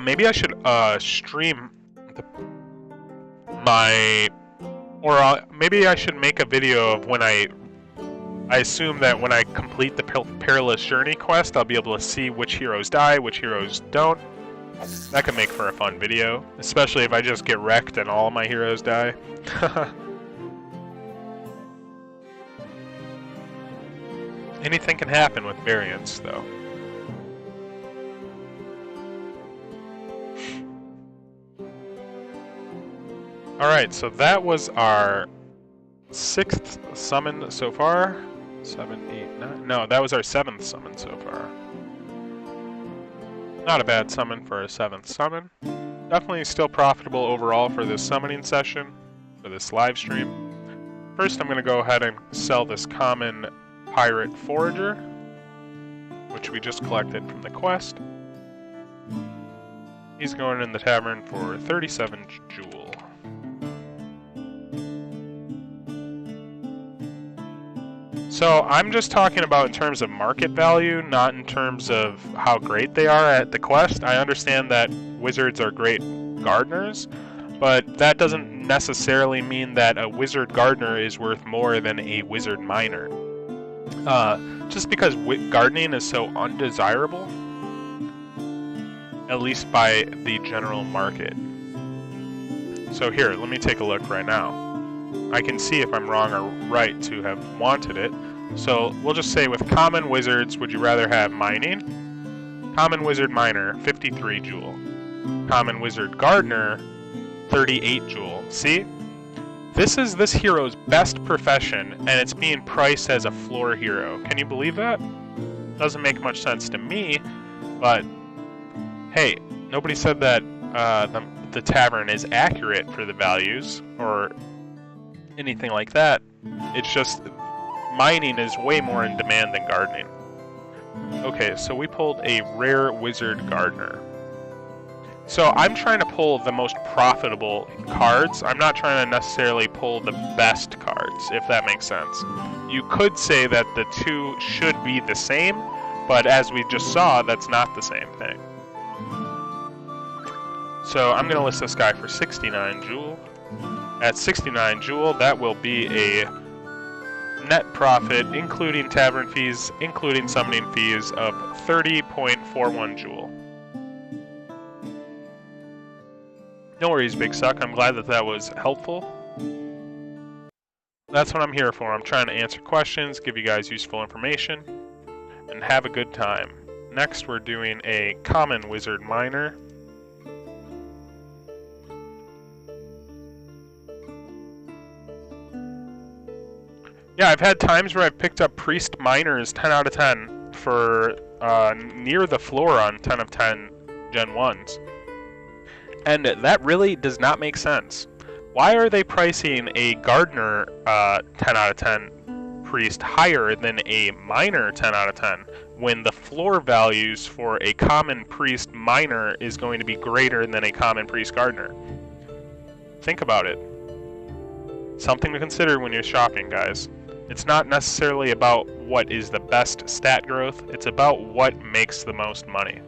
Maybe I should stream maybe I should make a video of when I assume that when I complete the Perilous Journey quest, I'll be able to see which heroes die, which heroes don't. That could make for a fun video, especially if I just get wrecked and all my heroes die. Anything can happen with variants, though. Alright, so that was our 6th summon so far. 7, 8, 9. No, that was our 7th summon so far. Not a bad summon for a 7th summon. Definitely still profitable overall for this summoning session, for this live stream. First, I'm going to go ahead and sell this common pirate forager, which we just collected from the quest. He's going in the tavern for 37 jewel. So I'm just talking about in terms of market value, not in terms of how great they are at the quest. I understand that wizards are great gardeners, but that doesn't necessarily mean that a wizard gardener is worth more than a wizard miner. Just because gardening is so undesirable, at least by the general market. So here, let me take a look right now. I can see if I'm wrong or right to have wanted it. So we'll just say with common wizards, would you rather have mining? Common wizard miner, 53 jewel. Common wizard gardener, 38 jewel. See? This is this hero's best profession, and it's being priced as a floor hero. Can you believe that? Doesn't make much sense to me, but hey, nobody said that the tavern is accurate for the values or anything like that. It's just mining is way more in demand than gardening. Okay, so we pulled a rare wizard gardener. So I'm trying to pull the most profitable cards. I'm not trying to necessarily pull the best cards, if that makes sense. You could say that the two should be the same, but as we just saw, that's not the same thing. So I'm going to list this guy for 69 jewel. At 69 jewel, that will be a net profit, including tavern fees, including summoning fees, of 30.41 jewel. No worries, Big Suck. I'm glad that that was helpful. That's what I'm here for. I'm trying to answer questions, give you guys useful information, and have a good time. Next, we're doing a common wizard miner. Yeah, I've had times where I've picked up priest miners 10 out of 10 for near the floor on 10 of 10 Gen 1s. And that really does not make sense. Why are they pricing a gardener 10 out of 10 priest higher than a miner 10 out of 10 when the floor values for a common priest miner is going to be greater than a common priest gardener? Think about it. Something to consider when you're shopping, guys. It's not necessarily about what is the best stat growth, it's about what makes the most money.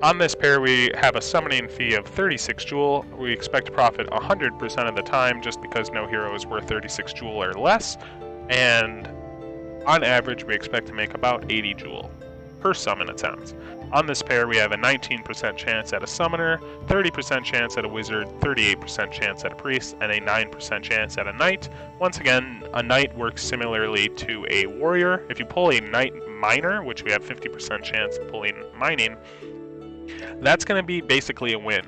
On this pair, we have a summoning fee of 36 jewel. We expect to profit 100% of the time just because no hero is worth 36 jewel or less. And on average, we expect to make about 80 jewel per summon attempt. On this pair, we have a 19% chance at a summoner, 30% chance at a wizard, 38% chance at a priest, and a 9% chance at a knight. Once again, a knight works similarly to a warrior. If you pull a knight miner, which we have 50% chance of pulling mining, that's going to be basically a win.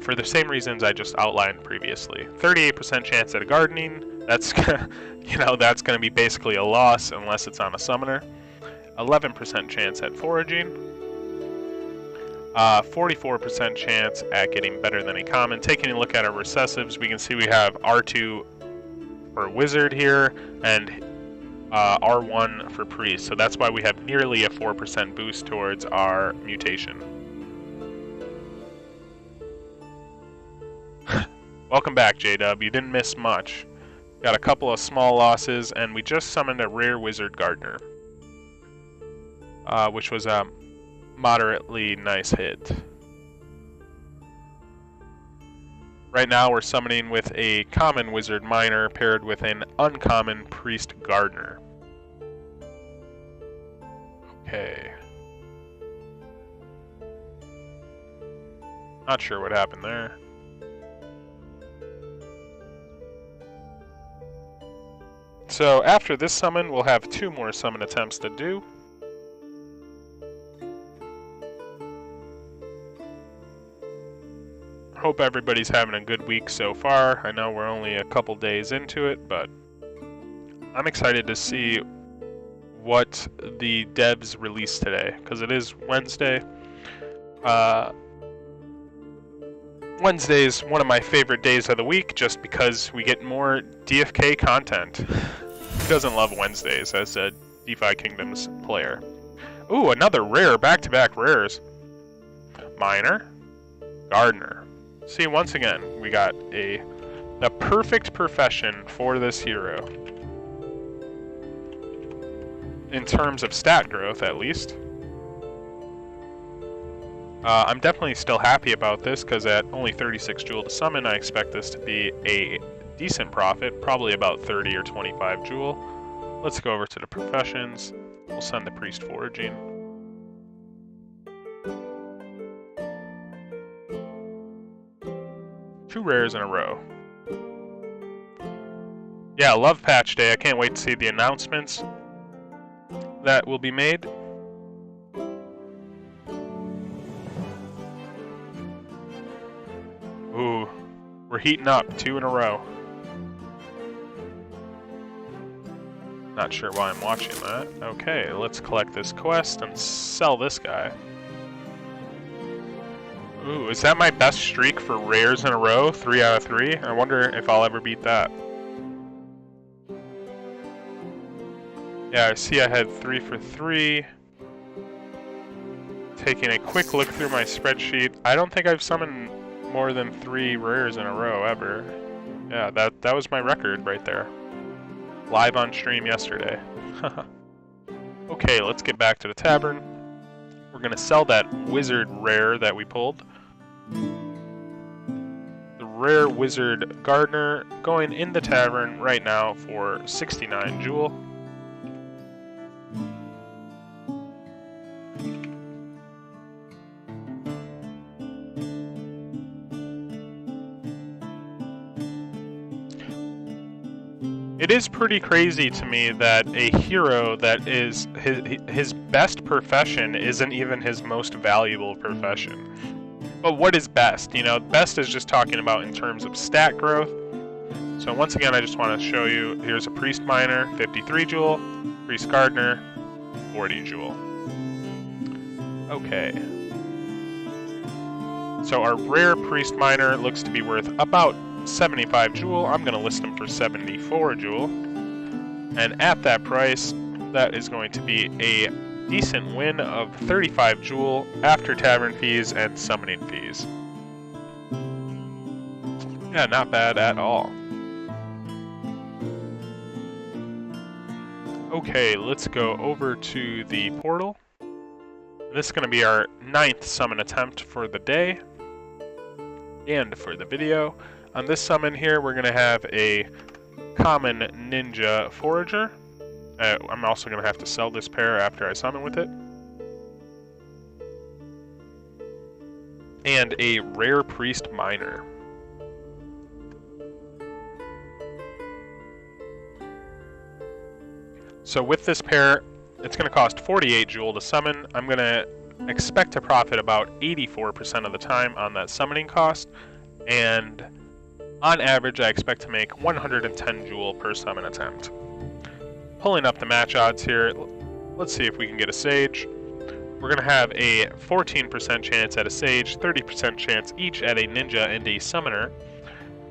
For the same reasons I just outlined previously. 38% chance at a gardening, that's that's going to be basically a loss unless it's on a summoner. 11% chance at foraging. 44% chance at getting better than a common. Taking a look at our recessives, we can see we have R2 for wizard here and R1 for priest. So that's why we have nearly a 4% boost towards our mutation. Welcome back, J-Dub. You didn't miss much. Got a couple of small losses, and we just summoned a rare wizard gardener, which was a moderately nice hit. Right now we're summoning with a common wizard miner paired with an uncommon priest gardener. Okay. Not sure what happened there. So after this summon, we'll have 2 more summon attempts to do. Hope everybody's having a good week so far. I know we're only a couple days into it, but I'm excited to see what the devs release today, because it is Wednesday. Wednesday is one of my favorite days of the week just because we get more DFK content. Who doesn't love Wednesdays as a DeFi Kingdoms player? Ooh, another rare, back-to-back rares. Miner, Gardener. See, once again, we got the perfect profession for this hero. In terms of stat growth, at least. I'm definitely still happy about this, because at only 36 jewel to summon, I expect this to be a decent profit, probably about 30 or 25 jewel. Let's go over to the professions. We'll send the priest foraging. Two rares in a row. Yeah, love patch day. I can't wait to see the announcements that will be made. Ooh, we're heating up, 2 in a row. Not sure why I'm watching that. Okay, let's collect this quest and sell this guy. Ooh, is that my best streak for rares in a row? 3 out of 3? I wonder if I'll ever beat that. Yeah, I see I had 3 for 3. Taking a quick look through my spreadsheet, I don't think I've summoned more than 3 rares in a row ever. Yeah, that was my record right there. Live on stream yesterday. Okay, let's get back to the tavern. We're gonna sell that wizard rare that we pulled. The rare wizard gardener going in the tavern right now for 69 jewel. It is pretty crazy to me that a hero that is his best profession isn't even his most valuable profession. But what is best? You know, best is just talking about in terms of stat growth. So once again, I just want to show you, here's a priest miner, 53 jewel, priest gardener, 40 jewel. Okay. So our rare priest miner looks to be worth about 75 jewel. I'm going to list them for 74 jewel. And at that price, that is going to be a decent win of 35 jewel after tavern fees and summoning fees. Yeah, not bad at all. Okay, let's go over to the portal. This is going to be our 9th summon attempt for the day and for the video. On this summon here, we're going to have a common ninja forager. I'm also going to have to sell this pair after I summon with it. And a rare priest miner. So with this pair, it's going to cost 48 jewel to summon. I'm going to expect to profit about 84% of the time on that summoning cost. And on average, I expect to make 110 jewel per summon attempt. Pulling up the match odds here, let's see if we can get a sage. We're going to have a 14% chance at a sage, 30% chance each at a ninja and a summoner,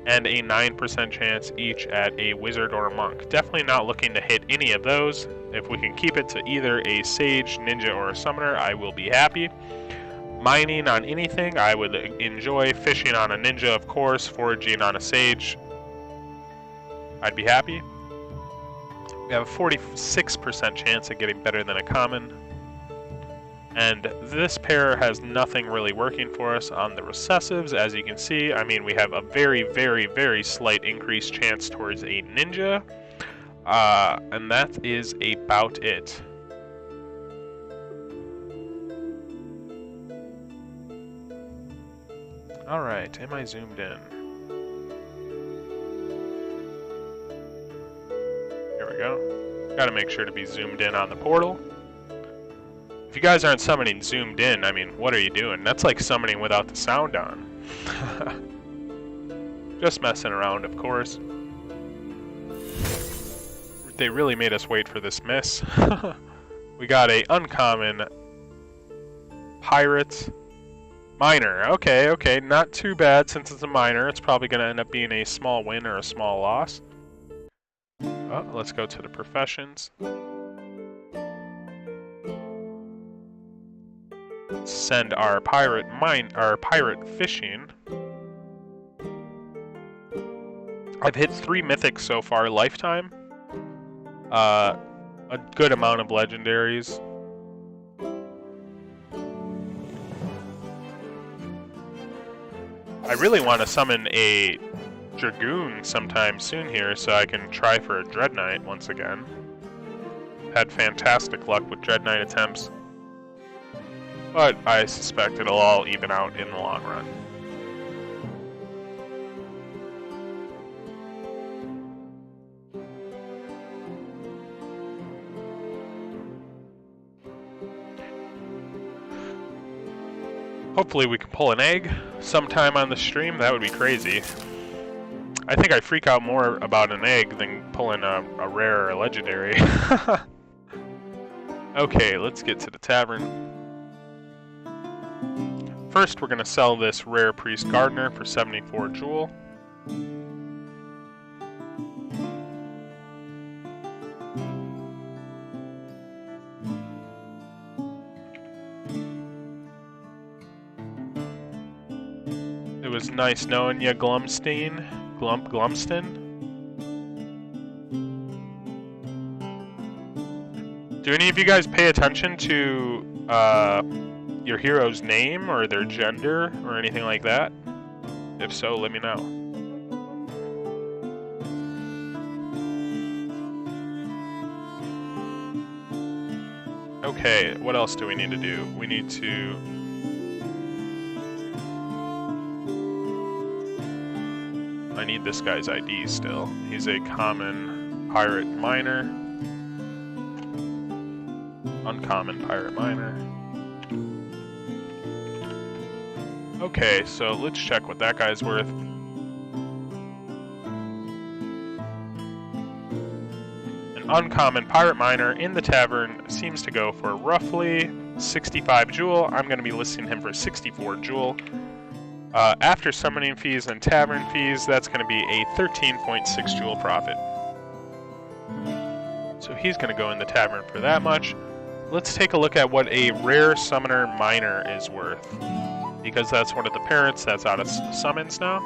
and a 9% chance each at a wizard or a monk. Definitely not looking to hit any of those. If we can keep it to either a sage, ninja, or a summoner, I will be happy. Mining on anything, I would enjoy. Fishing on a ninja, of course. Foraging on a sage, I'd be happy. We have a 46% chance of getting better than a common. And this pair has nothing really working for us on the recessives, as you can see. I mean, we have a very, very, very slight increased chance towards a ninja. And that is about it. Alright, am I zoomed in? Here we go. Gotta make sure to be zoomed in on the portal. you guys aren't summoning zoomed in, I mean, what are you doing? That's like summoning without the sound on. Just messing around, of course. They really made us wait for this miss. We got a uncommon pirate miner. Okay, not too bad since it's a miner. It's probably going to end up being a small win or a small loss. Oh, let's go to the professions. Send our pirate fishing. I've hit 3 mythics so far lifetime. A good amount of legendaries. I really want to summon a Dragoon sometime soon here so I can try for a Dread Knight once again. Had fantastic luck with Dread Knight attempts, but I suspect it'll all even out in the long run. Hopefully we can pull an egg sometime on the stream. That would be crazy. I think I freak out more about an egg than pulling a rare or a legendary. Okay, let's get to the tavern. First, we're going to sell this rare priest gardener for 74 jewel. It was nice knowing you, Glumston. Do any of you guys pay attention to your hero's name or their gender or anything like that? If so, let me know. Okay, what else do we need to do? We need to... I need this guy's ID still. He's a common pirate miner. Uncommon pirate miner. Okay, so let's check what that guy's worth. An uncommon pirate miner in the tavern seems to go for roughly 65 jewel. I'm going to be listing him for 64 jewel. After summoning fees and tavern fees, that's going to be a 13.6 jewel profit. So he's going to go in the tavern for that much. Let's take a look at what a rare summoner miner is worth, because that's one of the parents that's out of summons now.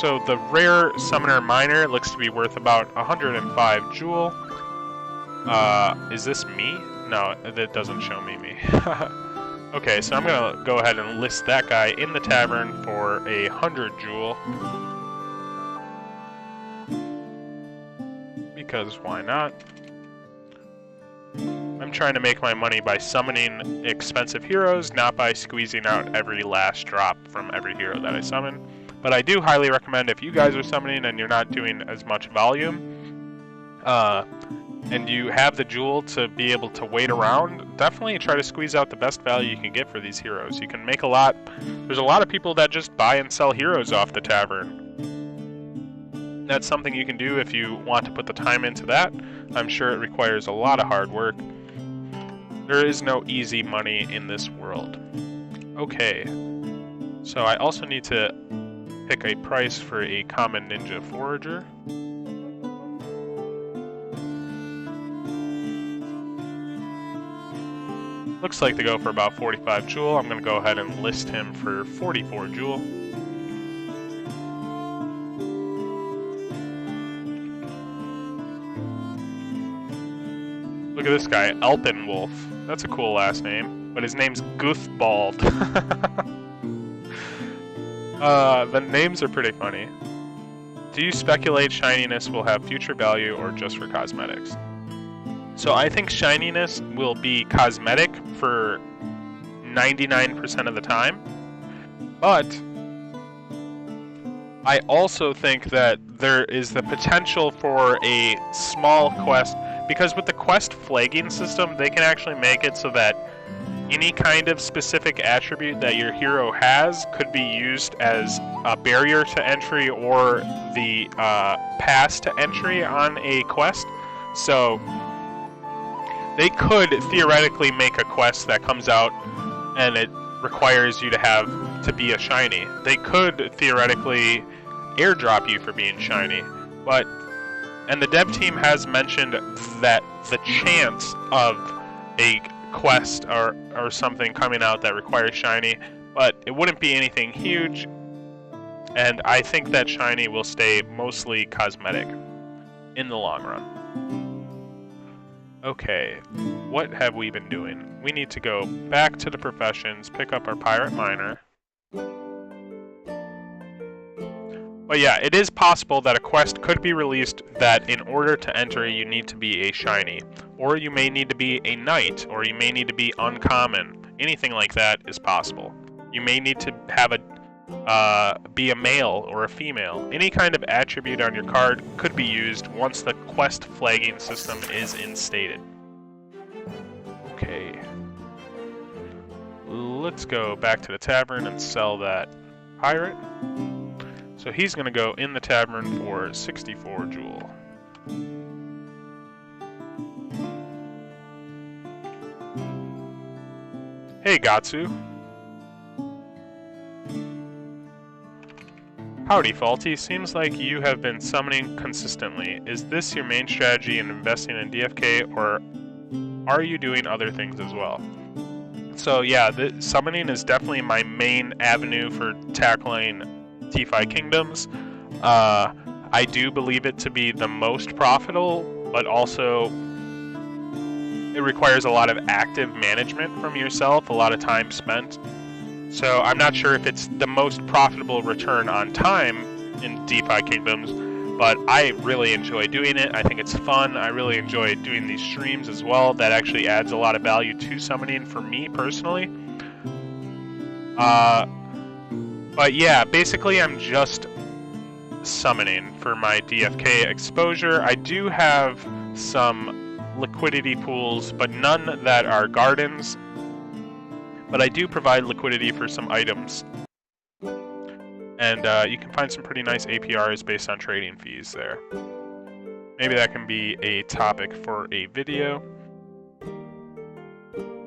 So the rare summoner miner looks to be worth about 105 jewel. Is this me? No, that doesn't show me. Okay, so I'm gonna go ahead and list that guy in the tavern for 100 jewel. Because why not? I'm trying to make my money by summoning expensive heroes, not by squeezing out every last drop from every hero that I summon. But I do highly recommend, if you guys are summoning and you're not doing as much volume, and you have the jewel to be able to wait around, definitely try to squeeze out the best value you can get for these heroes. You can make a lot. There's a lot of people that just buy and sell heroes off the tavern. That's something you can do if you want to put the time into that. I'm sure it requires a lot of hard work. There is no easy money in this world. Okay, so I also need to pick a price for a common ninja forager. Looks like they go for about 45 jewel. I'm going to go ahead and list him for 44 jewel. Look at this guy, Alpenwolf. That's a cool last name, but his name's Guthbald. The names are pretty funny. Do you speculate shininess will have future value or just for cosmetics? So I think shininess will be cosmetic for 99% of the time, but I also think that there is the potential for a small quest because with the quest flagging system, they can actually make it so that any kind of specific attribute that your hero has could be used as a barrier to entry or the pass to entry on a quest. So they could theoretically make a quest that comes out and it requires you to be a shiny. They could theoretically airdrop you for being shiny, and the dev team has mentioned that the chance of a quest or something coming out that requires shiny, but it wouldn't be anything huge, and I think that shiny will stay mostly cosmetic in the long run. Okay, what have we been doing? We need to go back to the professions, pick up our pirate miner. But yeah, it is possible that a quest could be released that in order to enter you need to be a shiny. Or you may need to be a knight, or you may need to be uncommon. Anything like that is possible. You may need to have be a male or a female. Any kind of attribute on your card could be used once the quest flagging system is instated. Okay. Let's go back to the tavern and sell that pirate. So he's going to go in the tavern for 64 jewel. Hey Gatsu. Howdy Faulty, seems like you have been summoning consistently. Is this your main strategy in investing in DFK, or are you doing other things as well? So yeah, summoning is definitely my main avenue for tackling DeFi Kingdoms. I do believe it to be the most profitable, but also it requires a lot of active management from yourself, a lot of time spent. So I'm not sure if it's the most profitable return on time in DeFi Kingdoms, but I really enjoy doing it. I think it's fun. I really enjoy doing these streams as well. That actually adds a lot of value to summoning for me personally. But yeah, basically I'm just summoning for my DFK exposure. I do have some liquidity pools, but none that are gardens. But I do provide liquidity for some items. And you can find some pretty nice APRs based on trading fees there. Maybe that can be a topic for a video.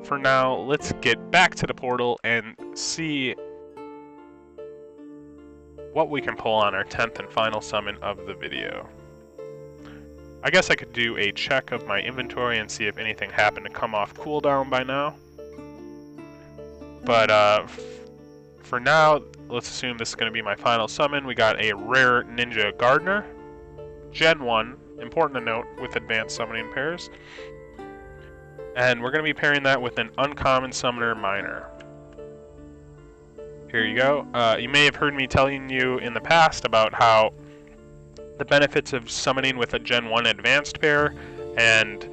For now, let's get back to the portal and see what we can pull on our 10th and final summon of the video. I guess I could do a check of my inventory and see if anything happened to come off cooldown by now. But for now, let's assume this is going to be my final summon. We got a rare Ninja Gardener, Gen 1, important to note, with advanced summoning pairs. And we're going to be pairing that with an uncommon summoner miner. Here you go. You may have heard me telling you in the past about how the benefits of summoning with a Gen 1 advanced pair, and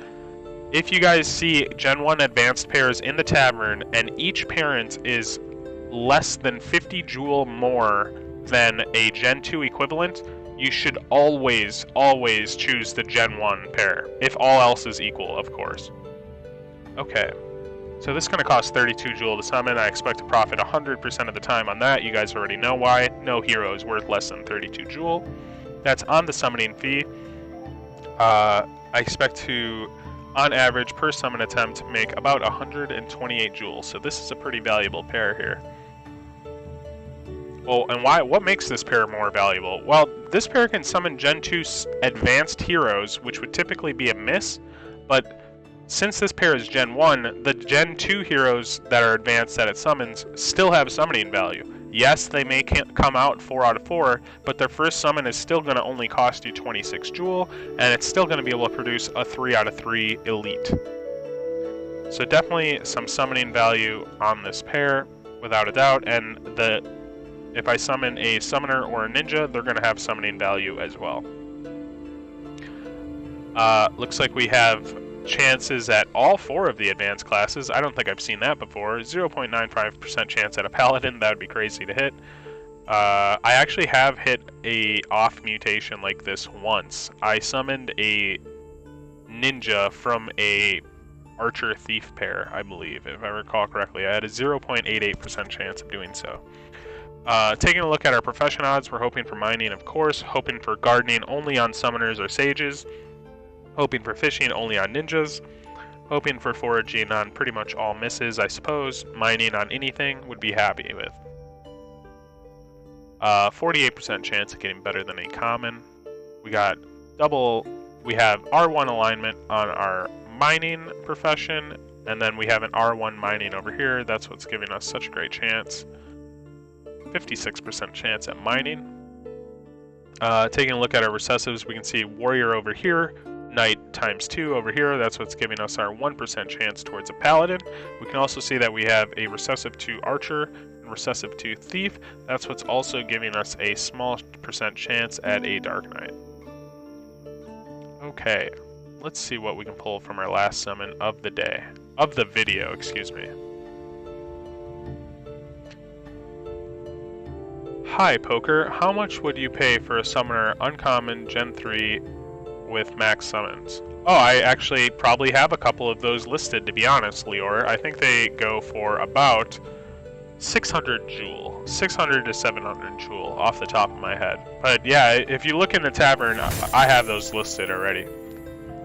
if you guys see Gen 1 advanced pairs in the tavern and each parent is less than 50 jewel more than a Gen 2 equivalent, you should always choose the Gen 1 pair, if all else is equal, of course. Okay. So this is going to cost 32 jewel to summon. I expect to profit 100% of the time on that. You guys already know why. No hero is worth less than 32 jewel. That's on the summoning fee. I expect to, on average, per summon attempt, make about 128 jewel. So this is a pretty valuable pair here. Well, and what makes this pair more valuable? Well, this pair can summon Gen 2 advanced heroes, which would typically be a miss, but since this pair is Gen 1, the Gen 2 heroes that are advanced that it summons still have summoning value. Yes, they may come out 4 out of 4, but their first summon is still going to only cost you 26 jewel, and it's still going to be able to produce a 3 out of 3 elite. So definitely some summoning value on this pair, without a doubt, and if I summon a summoner or a ninja, they're going to have summoning value as well. Looks like we have chances at all 4 of the advanced classes. I don't think I've seen that before. 0.95% chance at a paladin. That would be crazy to hit. I actually have hit a off mutation like this once. I summoned a ninja from a archer thief pair, I believe, if I recall correctly. I had a 0.88% chance of doing so. Taking a look at our profession odds, we're hoping for mining, of course, hoping for gardening only on summoners or sages, hoping for fishing only on ninjas, hoping for foraging on pretty much all misses, I suppose. Mining on anything would be happy with. 48% chance of getting better than a common. We have R1 alignment on our mining profession, and then we have an R1 mining over here. That's what's giving us such a great chance. 56% chance at mining. Taking a look at our recessives, we can see warrior over here, knight ×2 over here. That's what's giving us our 1% chance towards a paladin. We can also see that we have a recessive 2 archer and recessive 2 thief. That's what's also giving us a small percent chance at a dark knight. Okay, let's see what we can pull from our last summon of the day. Of the video, excuse me. Hi, Poker. How much would you pay for a summoner uncommon Gen 3 with max summons? Oh, I actually probably have a couple of those listed, to be honest, Leor. I think they go for about 600 jewel. 600 to 700 jewel off the top of my head. But yeah, if you look in the tavern, I have those listed already.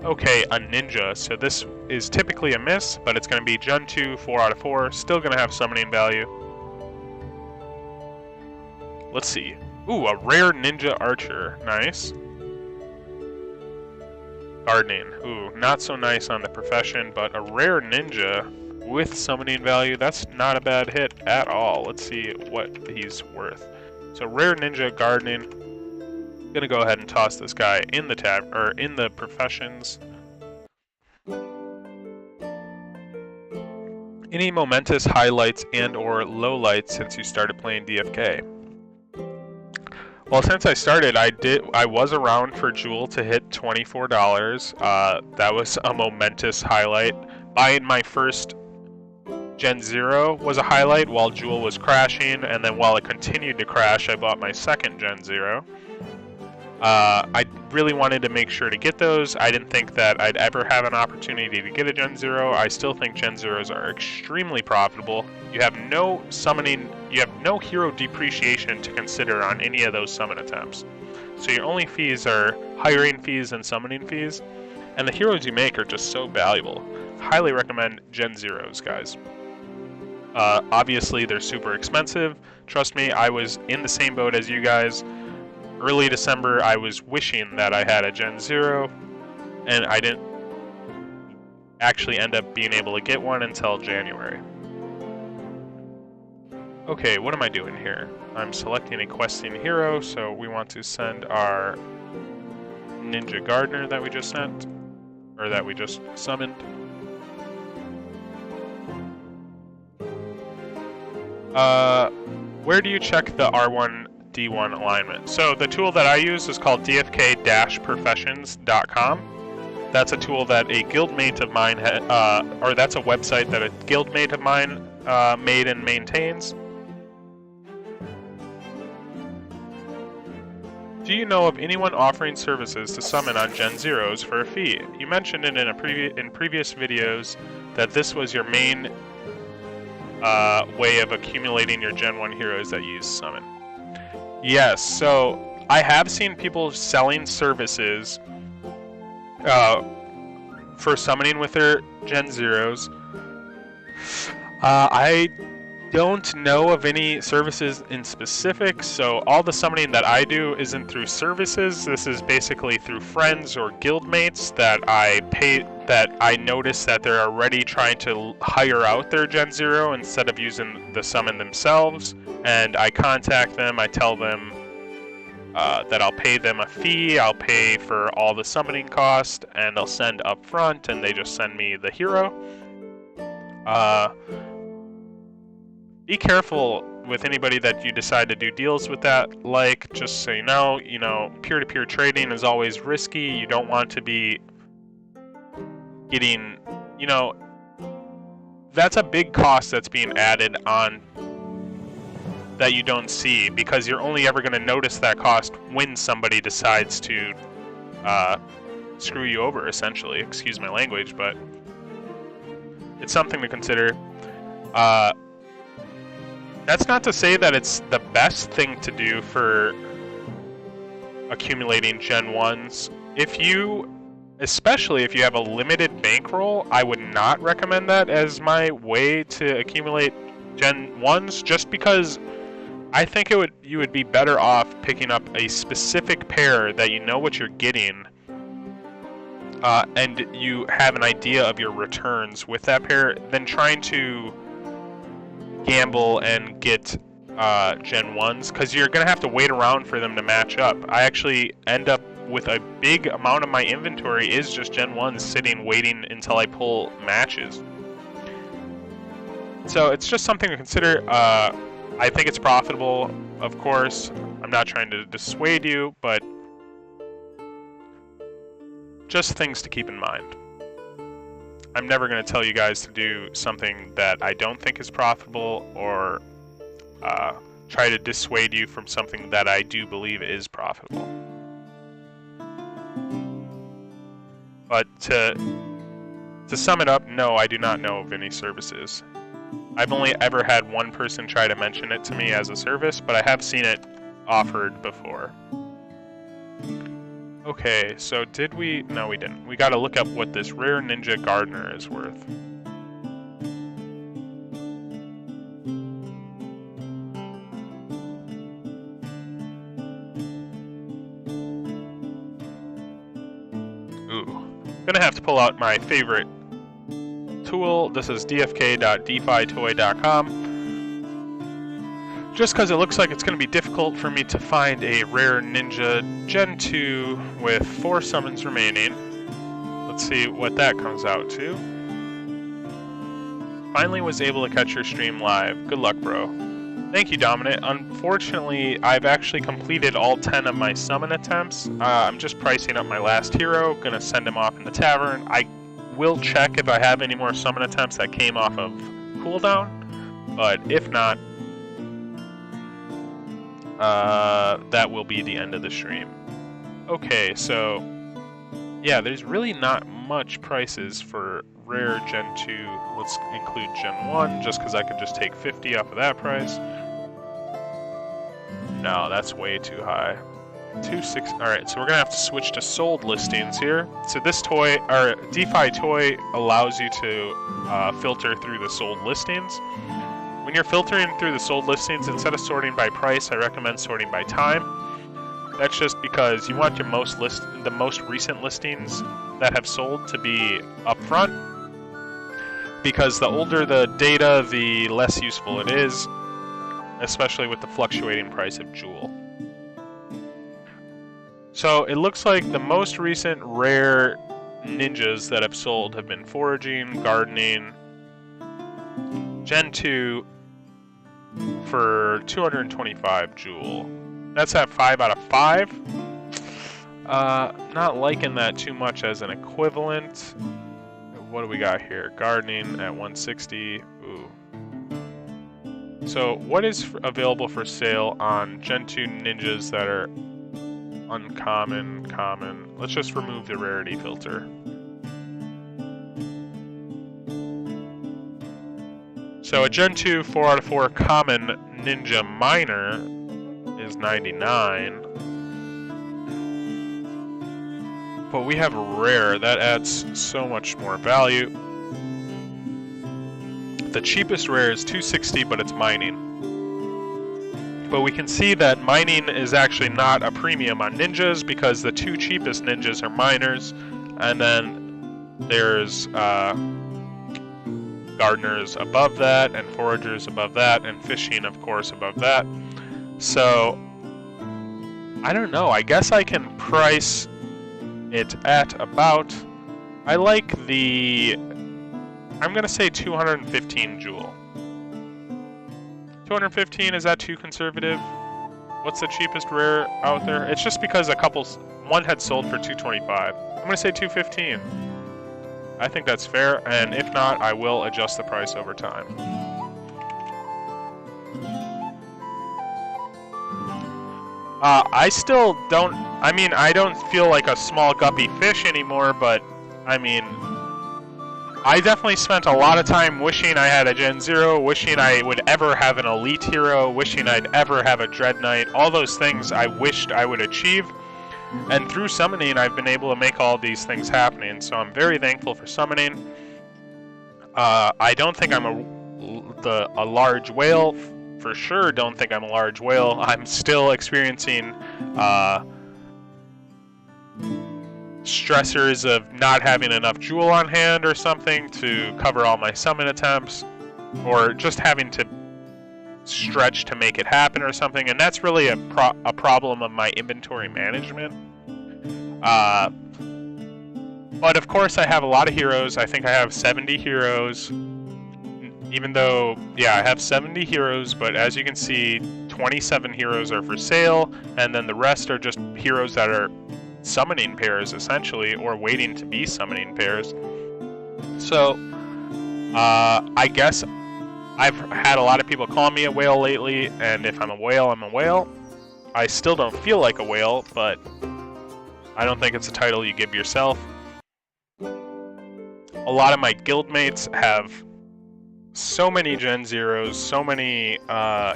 Okay, a ninja. So this is typically a miss, but it's going to be Gen 2, 4 out of 4. Still going to have summoning value. Let's see. Ooh, a rare ninja archer. Nice. Gardening. Ooh, not so nice on the profession, but a rare ninja with summoning value, that's not a bad hit at all. Let's see what he's worth. So rare ninja gardening. Gonna go ahead and toss this guy in the in the professions. Any momentous highlights and or lowlights since you started playing DFK? Well, since I started, I was around for Jewel to hit $24. That was a momentous highlight. Buying my first Gen 0 was a highlight while Jewel was crashing, and then while it continued to crash, I bought my second Gen 0. I really wanted to make sure to get those. I didn't think that I'd ever have an opportunity to get a Gen 0. I still think Gen 0s are extremely profitable. You have no summoning, you have no hero depreciation to consider on any of those summon attempts. So your only fees are hiring fees and summoning fees, and the heroes you make are just so valuable. Highly recommend Gen 0s, guys. Obviously, they're super expensive. Trust me, I was in the same boat as you guys. Early December, I was wishing that I had a Gen 0, and I didn't actually end up being able to get one until January. Okay, what am I doing here? I'm selecting a questing hero, so we want to send our Ninja Gardener that we just sent, or that we just summoned. Where do you check the R1 D1 alignment? So the tool that I use is called dfk-professions.com. That's a tool that a guildmate of mine, or that's a website that a guildmate of mine made and maintains. Do you know of anyone offering services to summon on Gen 0s for a fee? You mentioned it in previous videos that this was your main way of accumulating your Gen 1 heroes that you use summon. Yes, so I have seen people selling services for summoning with their Gen 0s. I don't know of any services in specific, so all the summoning that I do isn't through services. This is basically through friends or guildmates that I pay, that I notice that they're already trying to hire out their Gen 0 instead of using the summon themselves, and I contact them, I tell them that I'll pay them a fee, I'll pay for all the summoning cost, and they'll send up front, and they just send me the hero. Be careful with anybody that you decide to do deals with that, like, just so you know, peer-to-peer trading is always risky. You don't want to be getting, that's a big cost that's being added on that you don't see, because you're only ever going to notice that cost when somebody decides to screw you over, essentially. Excuse my language, but it's something to consider. That's not to say that it's the best thing to do for accumulating Gen 1s. Especially if you have a limited bankroll, I would not recommend that as my way to accumulate Gen 1s, just because I think you would be better off picking up a specific pair that you know what you're getting, and you have an idea of your returns with that pair, than trying to gamble and get Gen 1s, because you're going to have to wait around for them to match up. I actually end up with a big amount of my inventory is just Gen 1s sitting waiting until I pull matches. So it's just something to consider. I think it's profitable, of course. I'm not trying to dissuade you, but just things to keep in mind. I'm never going to tell you guys to do something that I don't think is profitable, or try to dissuade you from something that I do believe is profitable. But to sum it up, no, I do not know of any services. I've only ever had one person try to mention it to me as a service, but I have seen it offered before. Okay, so did we? No, we didn't. We gotta look up what this rare ninja gardener is worth. Ooh. Gonna have to pull out my favorite tool. This is dfk.defitoy.com. Just because it looks like it's going to be difficult for me to find a rare ninja Gen 2 with 4 summons remaining. Let's see what that comes out to. Finally was able to catch your stream live. Good luck, bro. Thank you, Dominant. Unfortunately, I've actually completed all 10 of my summon attempts. I'm just pricing up my last hero. Gonna send him off in the tavern. I will check if I have any more summon attempts that came off of cooldown, but if not, that will be the end of the stream. Okay, so yeah, there's really not much prices for rare Gen 2. Let's include Gen 1 just because I could just take 50 off of that price. No, that's way too high. 260. Alright, so we're gonna have to switch to sold listings here. So this toy, or DeFi toy, allows you to filter through the sold listings. When you're filtering through the sold listings, instead of sorting by price, I recommend sorting by time. That's just because you want your the most recent listings that have sold to be up front, because the older the data, the less useful it is, especially with the fluctuating price of Jewel. So it looks like the most recent rare ninjas that have sold have been foraging, gardening, Gen 2 for 225 Jewel. That's at 5 out of 5. Not liking that too much as an equivalent. What do we got here? Gardening at 160. Ooh. So what is available for sale on Gen 2 ninjas that are uncommon, common? Let's just remove the rarity filter. So a Gen 2 4 out of 4 common ninja miner is 99. But we have rare, that adds so much more value. The cheapest rare is 260, but it's mining. But we can see that mining is actually not a premium on ninjas, because the 2 cheapest ninjas are miners, and then there's gardeners above that, and foragers above that, and fishing, of course, above that. So, I don't know, I guess I can price it at about, I like the, I'm gonna say 215 Jewel. 215, is that too conservative? What's the cheapest rare out there? It's just because one had sold for 225. I'm gonna say 215. I think that's fair, and if not, I will adjust the price over time. I still don't, I mean, I don't feel like a small guppy fish anymore, but, I mean, I definitely spent a lot of time wishing I had a Gen 0, wishing I would ever have an Elite Hero, wishing I'd ever have a Dread Knight, all those things I wished I would achieve, and through summoning I've been able to make all these things happening, so I'm very thankful for summoning. I don't think I'm a large whale. For sure don't think I'm a large whale. I'm still experiencing stressors of not having enough jewel on hand or something to cover all my summon attempts, or just having to stretch to make it happen or something, and that's really a problem of my inventory management. But of course I have a lot of heroes. I think I have 70 heroes. Even though, yeah, I have 70 heroes, but as you can see, 27 heroes are for sale, and then the rest are just heroes that are summoning pairs, essentially, or waiting to be summoning pairs. So, I guess I've had a lot of people call me a whale lately, and if I'm a whale, I'm a whale. I still don't feel like a whale, but I don't think it's a title you give yourself. A lot of my guildmates have so many Gen Zeros, so many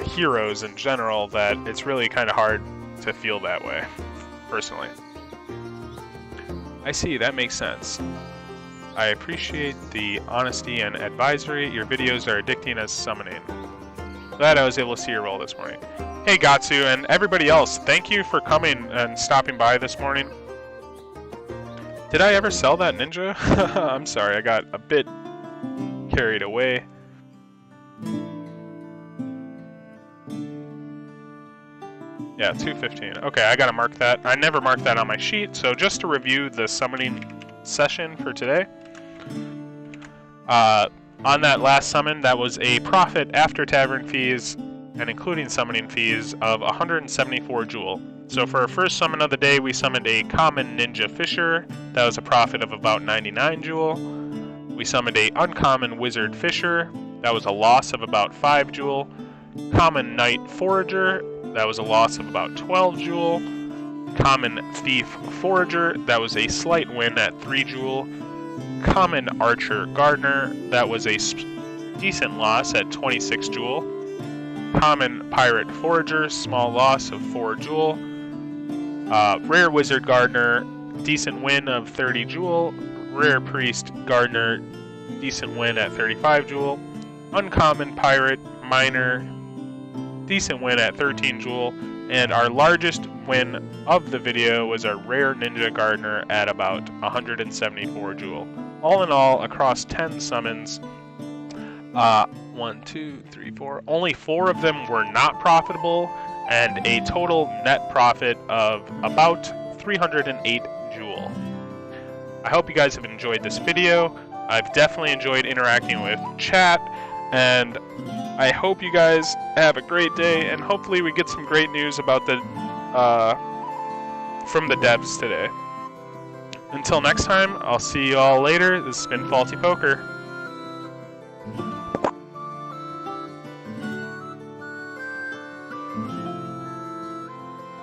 heroes in general, that it's really kind of hard to feel that way, personally. I see, that makes sense. I appreciate the honesty and advisory. Your videos are addicting as summoning. Glad I was able to see your role this morning. Hey Gatsu, and everybody else, thank you for coming and stopping by this morning. Did I ever sell that ninja? I'm sorry, I got a bit carried away. Yeah, 215. Okay, I gotta mark that. I never marked that on my sheet, so just to review the summoning session for today. On that last summon, that was a profit after tavern fees and including summoning fees of 174 jewel. So for our first summon of the day, we summoned a common ninja fisher. That was a profit of about 99 jewel. We summoned a uncommon wizard fisher. That was a loss of about 5 jewel. Common knight forager. That was a loss of about 12 jewel. Common thief forager. That was a slight win at 3 jewel. Common archer gardener. That was a decent loss at 26 jewel. Common pirate forager. Small loss of 4 jewel. Rare wizard gardener. Decent win of 30 jewel. Rare priest gardener. Decent win at 35 jewel. Uncommon pirate miner. Decent win at 13 jewel, and our largest win of the video was our rare ninja gardener at about 174 jewel. All in all, across 10 summons, 1, 2, 3, 4, only 4 of them were not profitable, and a total net profit of about 308 jewel. I hope you guys have enjoyed this video. I've definitely enjoyed interacting with chat, and I hope you guys have a great day, and hopefully we get some great news about the from the devs today. Until next time, I'll see you all later. This has been Faulty Poker.